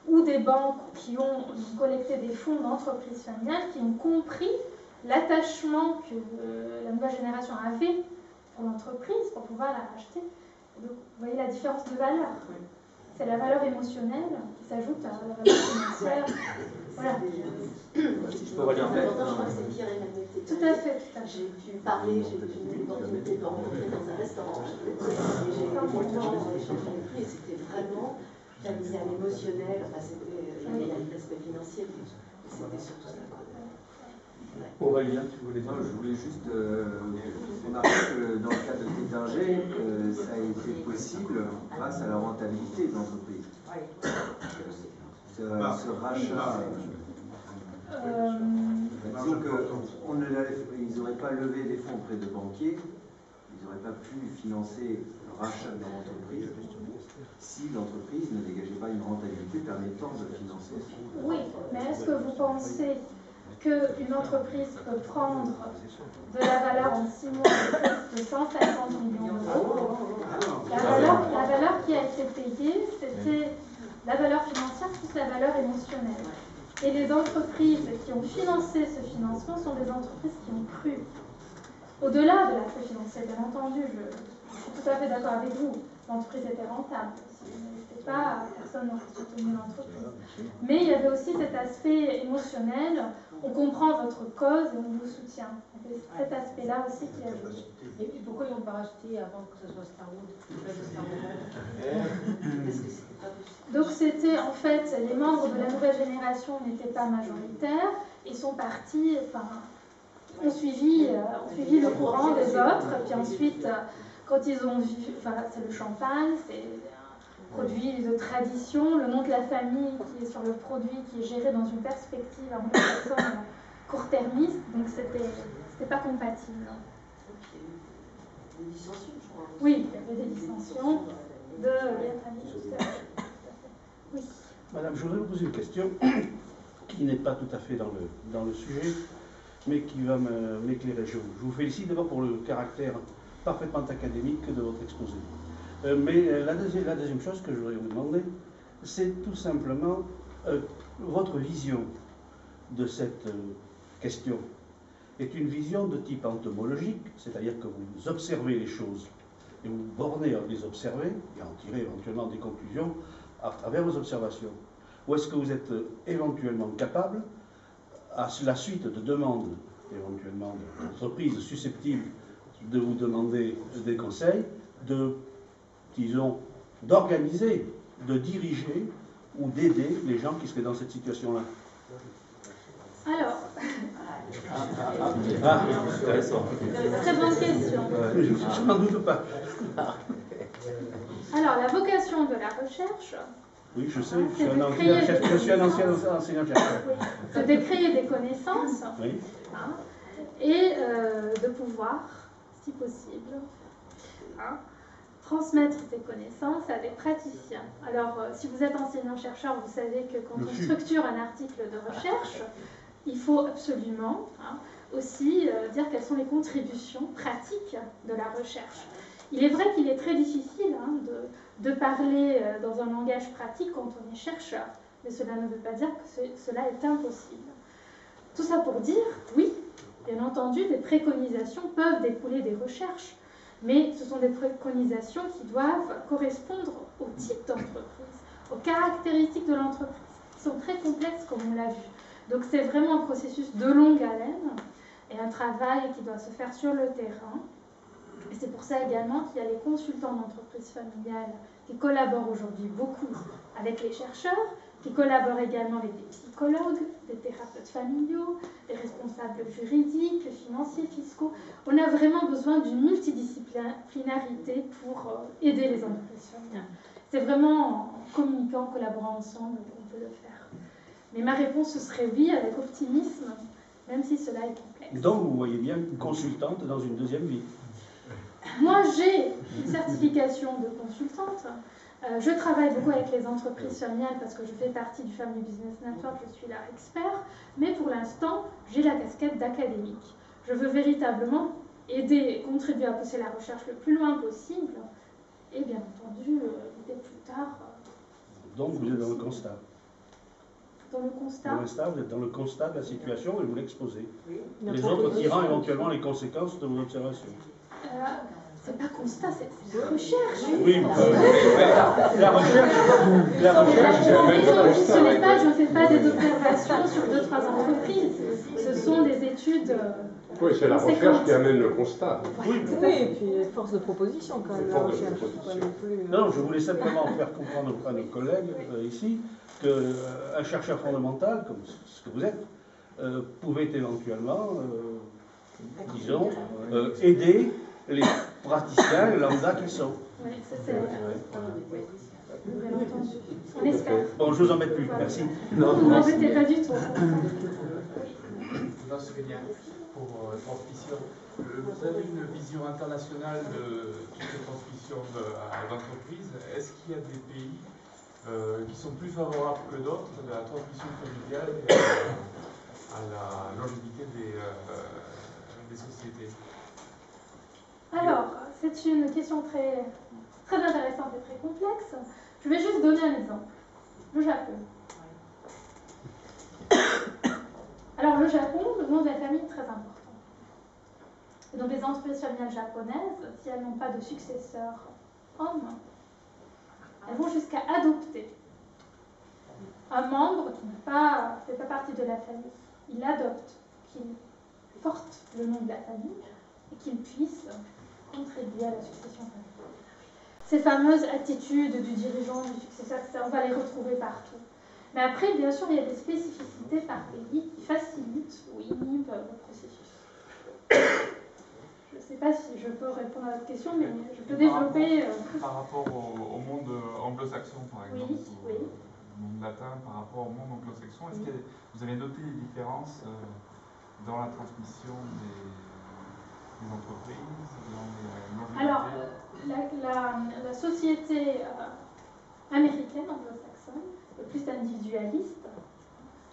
ou des banques qui ont collecté des fonds d'entreprise familiale, qui ont compris l'attachement que la nouvelle génération avait pour l'entreprise pour pouvoir la racheter. Donc, vous voyez la différence de valeur. C'est la valeur émotionnelle qui s'ajoute à la valeur financière. Voilà. L'important, je crois que c'est Pierre-Emmanuel Tétinger. Tout à fait. J'ai pu parler, j'ai eu l'opportunité de le rencontrer dans un restaurant. Et j'ai longuement échangé avec lui, et c'était vraiment familial, émotionnel. Enfin, il y avait l'aspect financier, mais c'était surtout ça. Aurélien, tu voulais dire? Non, je voulais juste remarquer que dans le cas de Tétinger, ça a été possible grâce à la rentabilité de l'entreprise. Ce rachat. Disons qu'ils n'auraient pas levé des fonds auprès de banquiers, ils n'auraient pas pu financer le rachat de leur entreprise si l'entreprise ne dégageait pas une rentabilité permettant de financer. Oui, mais est-ce que vous pensez qu'une entreprise peut prendre de la valeur en 6 mois de 150 millions d'euros? La valeur qui a été payée, c'était la valeur financière plus la valeur émotionnelle. Et les entreprises qui ont financé ce financement sont des entreprises qui ont cru. Au-delà de l'aspect financier, bien entendu, je suis tout à fait d'accord avec vous, l'entreprise était rentable. Si vous n'existez pas, personne n'aurait soutenu l'entreprise. Mais il y avait aussi cet aspect émotionnel, on comprend votre cause et on vous soutient. Il y avait cet aspect-là aussi qui a joué. Et puis pourquoi ils n'ont pas racheté avant que ce soit Starwood? Donc c'était en fait, les membres de la nouvelle génération n'étaient pas majoritaires, ils sont partis, ont suivi le courant des autres, et puis ensuite, quand ils ont vu, c'est le champagne, c'est un produit de tradition, le nom de la famille qui est sur le produit, qui est géré dans une perspective en quelque sorte court-termiste, donc c'était pas compatible. Des dissensions, je crois. Oui, il y avait des dissensions de la famille, tout à fait. Oui. Madame, je voudrais vous poser une question qui n'est pas tout à fait dans le sujet, mais qui va m'éclairer. Je vous félicite d'abord pour le caractère parfaitement académique de votre exposé. Mais la deuxième chose que je voudrais vous demander, c'est tout simplement votre vision de cette question. Est une vision de type entomologique, c'est-à-dire que vous observez les choses et vous bornez à les observer et à en tirer éventuellement des conclusions à travers vos observations. Ou est-ce que vous êtes éventuellement capable, à la suite de demandes éventuellement d'entreprises susceptibles de vous demander des conseils, d'organiser, de diriger ou d'aider les gens qui seraient dans cette situation-là? Alors, intéressant. Très bonne question. Je n'en doute pas. Alors, la vocation de la recherche, oui, je sais, je suis un ancien enseignant-chercheur. Oui, c'est de créer des connaissances, oui. Et de pouvoir, si possible, transmettre ces connaissances à des praticiens. Alors, si vous êtes enseignant-chercheur, vous savez que quand on structure un article de recherche, il faut absolument aussi dire quelles sont les contributions pratiques de la recherche. Il est vrai qu'il est très difficile de parler dans un langage pratique quand on est chercheur, mais cela ne veut pas dire que cela est impossible. Tout ça pour dire, oui, bien entendu, des préconisations peuvent découler des recherches, mais ce sont des préconisations qui doivent correspondre au type d'entreprise, aux caractéristiques de l'entreprise, qui sont très complexes comme on l'a vu. Donc c'est vraiment un processus de longue haleine et un travail qui doit se faire sur le terrain. Et c'est pour ça également qu'il y a les consultants d'entreprise familiale qui collaborent aujourd'hui beaucoup avec les chercheurs, qui collaborent également avec des psychologues, des thérapeutes familiaux, des responsables juridiques, financiers, fiscaux. On a vraiment besoin d'une multidisciplinarité pour aider les entreprises familiales. C'est vraiment en communiquant, en collaborant ensemble qu'on peut le faire. Mais ma réponse ce serait oui, avec optimisme, même si cela est complexe. Donc vous voyez bien consultante dans une deuxième vie. Moi, j'ai une certification de consultante. Je travaille beaucoup avec les entreprises familiales parce que je fais partie du Family Business Network, je suis leur expert. Mais pour l'instant, j'ai la casquette d'académique. Je veux véritablement aider et contribuer à pousser la recherche le plus loin possible. Et bien entendu, l'idée plus tard. Donc vous êtes dans le constat. Dans le constat. Pour l'instant, vous êtes dans le constat de la situation et vous l'exposez. Oui. Les autres tirant éventuellement les conséquences de vos observations. C'est pas constat, c'est la recherche. Oui, la recherche. Je ne fais pas des observations sur 2-3 entreprises. Ce sont des études. Oui, c'est la recherche qui amène le constat. Oui, et puis force de proposition quand même, la recherche. Non, je voulais simplement faire comprendre à nos collègues ici qu'un chercheur fondamental, comme ce que vous êtes, pouvait éventuellement, disons, aider les praticiens, les lambda qu'ils sont. Oui, ça c'est vrai. On espère. Bon, je vous embête plus, merci. Vous ne m'embêtez pas du tout. noces familiales pour transmission. Vous avez une vision internationale de toutes les transmissions d'entreprises. Est-ce qu'il y a des pays qui sont plus favorables que d'autres à la transmission familiale et à la longévité des sociétés? Alors, c'est une question très, très intéressante et très complexe. Je vais juste donner un exemple. Le Japon. Alors, le Japon, le nom de la famille est très important. Et donc, les entreprises familiales japonaises, si elles n'ont pas de successeur homme, elles vont jusqu'à adopter un membre qui ne fait pas partie de la famille. Il l'adopte, qu'il porte le nom de la famille et qu'il puisse contribuer à la succession familiale. Ces fameuses attitudes du dirigeant, du successeur, etc., on va les retrouver partout. Mais après, bien sûr, il y a des spécificités par pays qui facilitent ou inhibent le processus. Je ne sais pas si je peux répondre à votre question, mais je peux développer... Par rapport au monde anglo-saxon, par exemple, oui. Le monde latin par rapport au monde anglo-saxon, est-ce que vous avez noté des différences dans la transmission des entreprises, dans les Alors, la société américaine, anglo-saxonne, est plus individualiste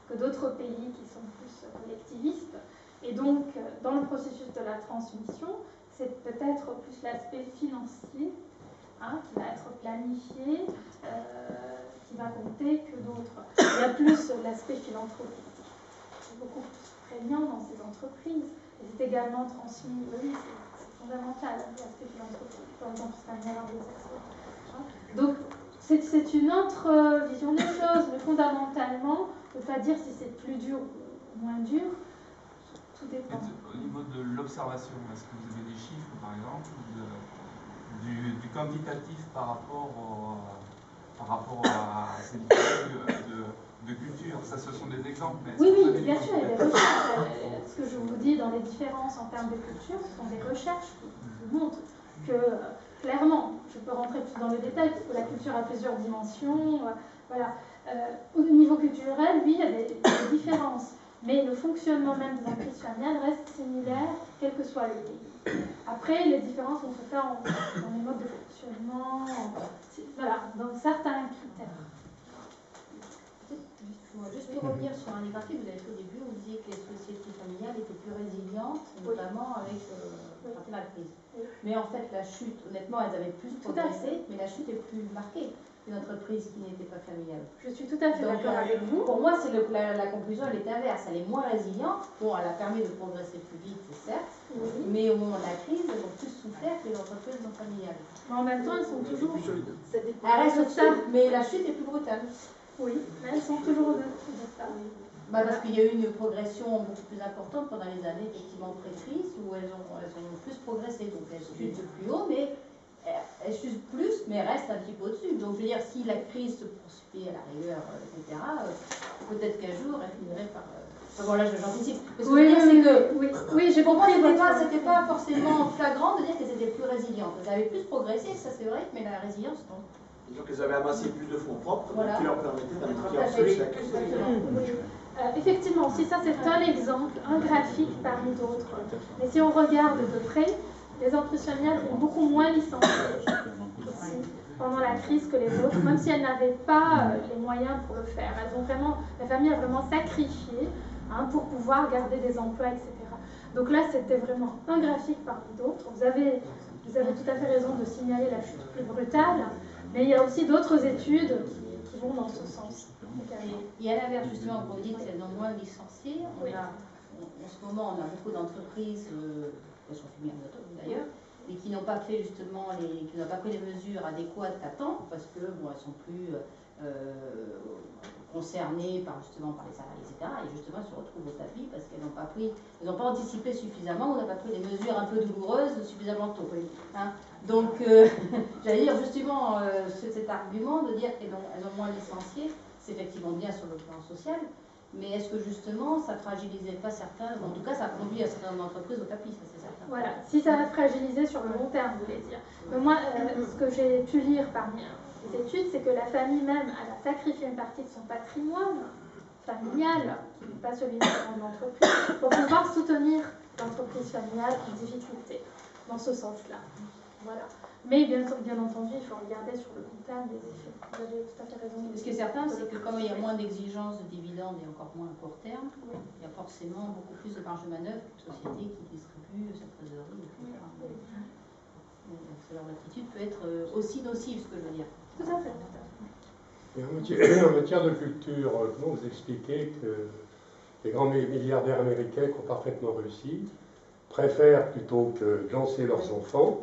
que d'autres pays qui sont plus collectivistes. Et donc, dans le processus de la transmission, c'est peut-être plus l'aspect financier qui va être planifié, qui va compter que d'autres. Il y a plus l'aspect philanthropique. C'est beaucoup plus prégnant dans ces entreprises. Et c'est également transmis, oui, c'est fondamental, l'aspect philanthropique, par exemple, familial anglo-saxon. Donc, c'est une autre vision des choses, mais fondamentalement, on ne peut pas dire si c'est plus dur ou moins dur. Tout dépend. Au niveau de l'observation, est-ce que vous avez des chiffres, par exemple, du quantitatif par rapport à ces différences de culture? Ça, ce sont des exemples. Mais oui, bien sûr, il y a des recherches. Ce que je vous dis dans les différences en termes de culture, ce sont des recherches qui montrent que, clairement, je peux rentrer plus dans le détail, parce que la culture a plusieurs dimensions. Voilà. Au niveau culturel, oui, il y a des différences. Mais le fonctionnement même des entreprises familiales reste similaire, quel que soit le pays. Après, les différences vont se faire dans les modes de fonctionnement, voilà, dans certains critères. Juste pour revenir sur un graphique, vous avez fait au début, vous disiez que les sociétés familiales étaient plus résilientes, notamment avec la crise. Mais en fait, la chute, honnêtement, elles avaient plus progressé, mais la chute est plus marquée qu'une entreprise qui n'était pas familiale. Je suis tout à fait d'accord avec vous. Pour moi, la conclusion, elle est inverse. Elle est moins résiliente. Bon, elle a permis de progresser plus vite, c'est certes, mais au moment de la crise, elles ont plus souffert que les entreprises non familiales. Mais en même temps, elles sont toujours... Elles restent ça, mais la chute est plus brutale. Oui, mais elles sont toujours de ça. Parce qu'il y a eu une progression beaucoup plus importante pendant les années effectivement pré-crise où elles ont plus progressé. Donc elles chutent plus haut, mais elles chutent plus, mais elles restent un petit peu au-dessus. Donc je veux dire, si la crise se poursuivait à la rigueur, etc., peut-être qu'un jour elle finirait par... Enfin bon, là j'anticipe. Parce que j'ai compris, c'était pas forcément flagrant de dire qu'elles étaient plus résilientes. Elles avaient plus progressé, ça c'est vrai, mais la résilience, non. Donc elles avaient amassé plus de fonds propres, voilà, qui leur permettaient d'appliquer en plus la crise. Effectivement, si ça c'est un exemple, un graphique parmi d'autres. Mais si on regarde de près, les entreprises familiales ont beaucoup moins licencié pendant la crise que les autres, même si elles n'avaient pas les moyens pour le faire. La famille a vraiment sacrifié pour pouvoir garder des emplois, etc. Donc là, c'était vraiment un graphique parmi d'autres. Vous avez tout à fait raison de signaler la chute plus brutale, mais il y a aussi d'autres études qui vont dans ce sens. Et à l'inverse, justement, pour dire qu'elles ont moins licencié, en ce moment, on a beaucoup d'entreprises, elles sont finies d'ailleurs, et qui n'ont pas fait justement qui n'ont pas pris les mesures adéquates à temps, parce que bon, elles sont plus concernées par les salariés, etc. Et justement, elles se retrouvent au tapis parce qu'elles n'ont pas anticipé suffisamment, on n'a pas pris des mesures un peu douloureuses suffisamment tôt. Donc, j'allais dire justement, cet argument de dire qu'elles ont moins licencié, c'est effectivement bien sur le plan social, mais est-ce que justement ça fragilisait pas certains, en tout cas ça a conduit à certaines entreprises au tapis, ça c'est certain. Voilà, si ça a fragilisé sur le long terme, vous voulez dire. Mais moi, ce que j'ai pu lire parmi les études, c'est que la famille même, elle a sacrifié une partie de son patrimoine familial, qui n'est pas celui de l'entreprise, pour pouvoir soutenir l'entreprise familiale en difficulté, dans ce sens-là. Voilà. Mais bien entendu, il faut regarder sur le long terme les effets. Vous avez tout à fait raison. Ce qui est certain, c'est que comme il y a moins d'exigences de dividendes et encore moins à court terme, il y a forcément beaucoup plus de marge de manœuvre qu'une société qui distribue sa trésorerie, etc. Leur attitude peut être aussi nocive, ce que je veux dire. Tout à fait. Et en matière de culture, comment vous expliquez que les grands milliardaires américains qui ont parfaitement réussi préfèrent, plutôt que de lancer leurs enfants,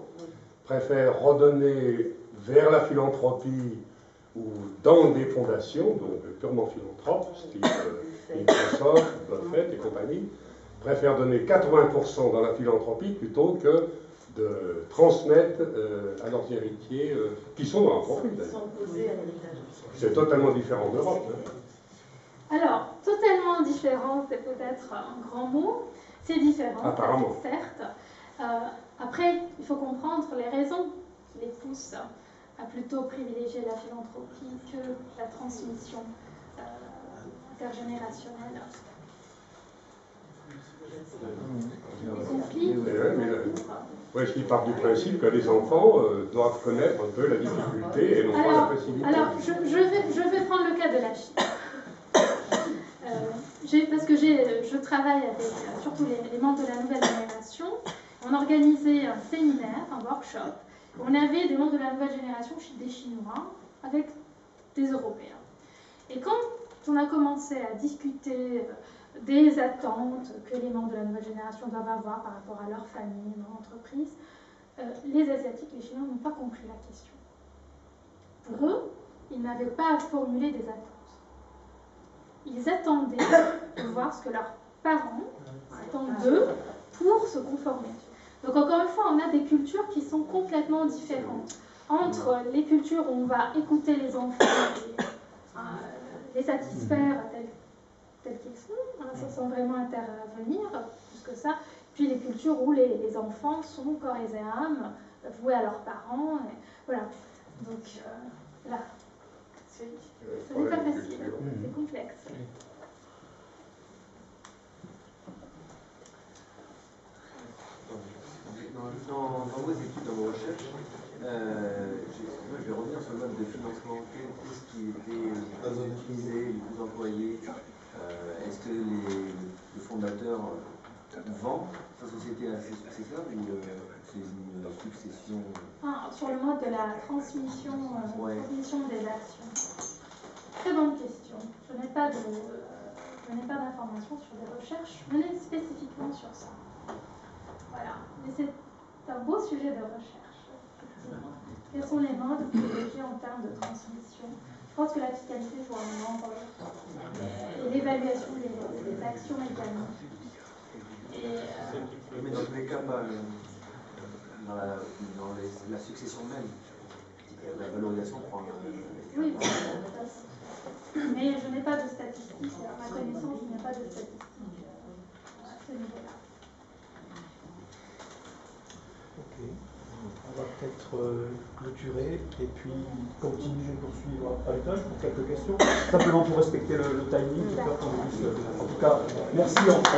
préfèrent redonner vers la philanthropie ou dans des fondations, donc purement philanthropes, style Microsoft, Buffett et compagnie, préfèrent donner 80% dans la philanthropie plutôt que de transmettre à leurs héritiers, qui sont dans l'entreprise d'ailleurs. C'est totalement différent d'Europe. Hein. Alors, totalement différent, c'est peut-être un grand mot. C'est différent, apparemment. Certes. Après, il faut comprendre les raisons qui les poussent à plutôt privilégier la philanthropie que la transmission intergénérationnelle. Les conflits. Oui, je pars du principe que les enfants doivent connaître un peu la difficulté et non pas la facilité. Alors, je vais prendre le cas de la Chine. Parce que je travaille avec surtout les membres de la nouvelle génération. On organisait un séminaire, un workshop. On avait des membres de la nouvelle génération, des Chinois, avec des Européens. Et quand on a commencé à discuter des attentes que les membres de la nouvelle génération doivent avoir par rapport à leur famille, leur entreprise, les Asiatiques, les Chinois n'ont pas compris la question. Pour eux, ils n'avaient pas à formuler des attentes. Ils attendaient de voir ce que leurs parents attendent d'eux pour se conformer. Donc encore une fois, on a des cultures qui sont complètement différentes. Entre les cultures où on va écouter les enfants et les satisfaire tels qu'ils sont, sans vraiment intervenir, plus que ça, puis les cultures où les enfants sont corps et âme, voués à leurs parents, et voilà. Donc là, ce n'est pas facile, c'est complexe. Dans vos études, dans vos recherches, je vais revenir sur le mode de financement. Qu'est-ce qui était utilisé, les plus employés? Est-ce que le fondateur vend sa société à ses successeurs ou c'est une succession? Sur le mode de la transmission des actions. Très bonne question. Je n'ai pas d'informations sur des recherches menées spécifiquement sur ça. Voilà. Mais c'est un beau sujet de recherche. Quels sont les modes privilégiés en termes de transmission? Je pense que la fiscalité joue un rôle. Et l'évaluation des actions également. Mais dans tous les cas, pas dans la succession même. La valorisation prend. Oui, mais je n'ai pas de statistiques. À ma connaissance, il n'y a pas de statistiques à ce niveau-là. Ok. On va peut-être clôturer et puis continuer, poursuivre avec l'âge pour quelques questions. Simplement pour respecter le timing, j'ai peur qu'on puisse. En tout cas, merci en tout cas.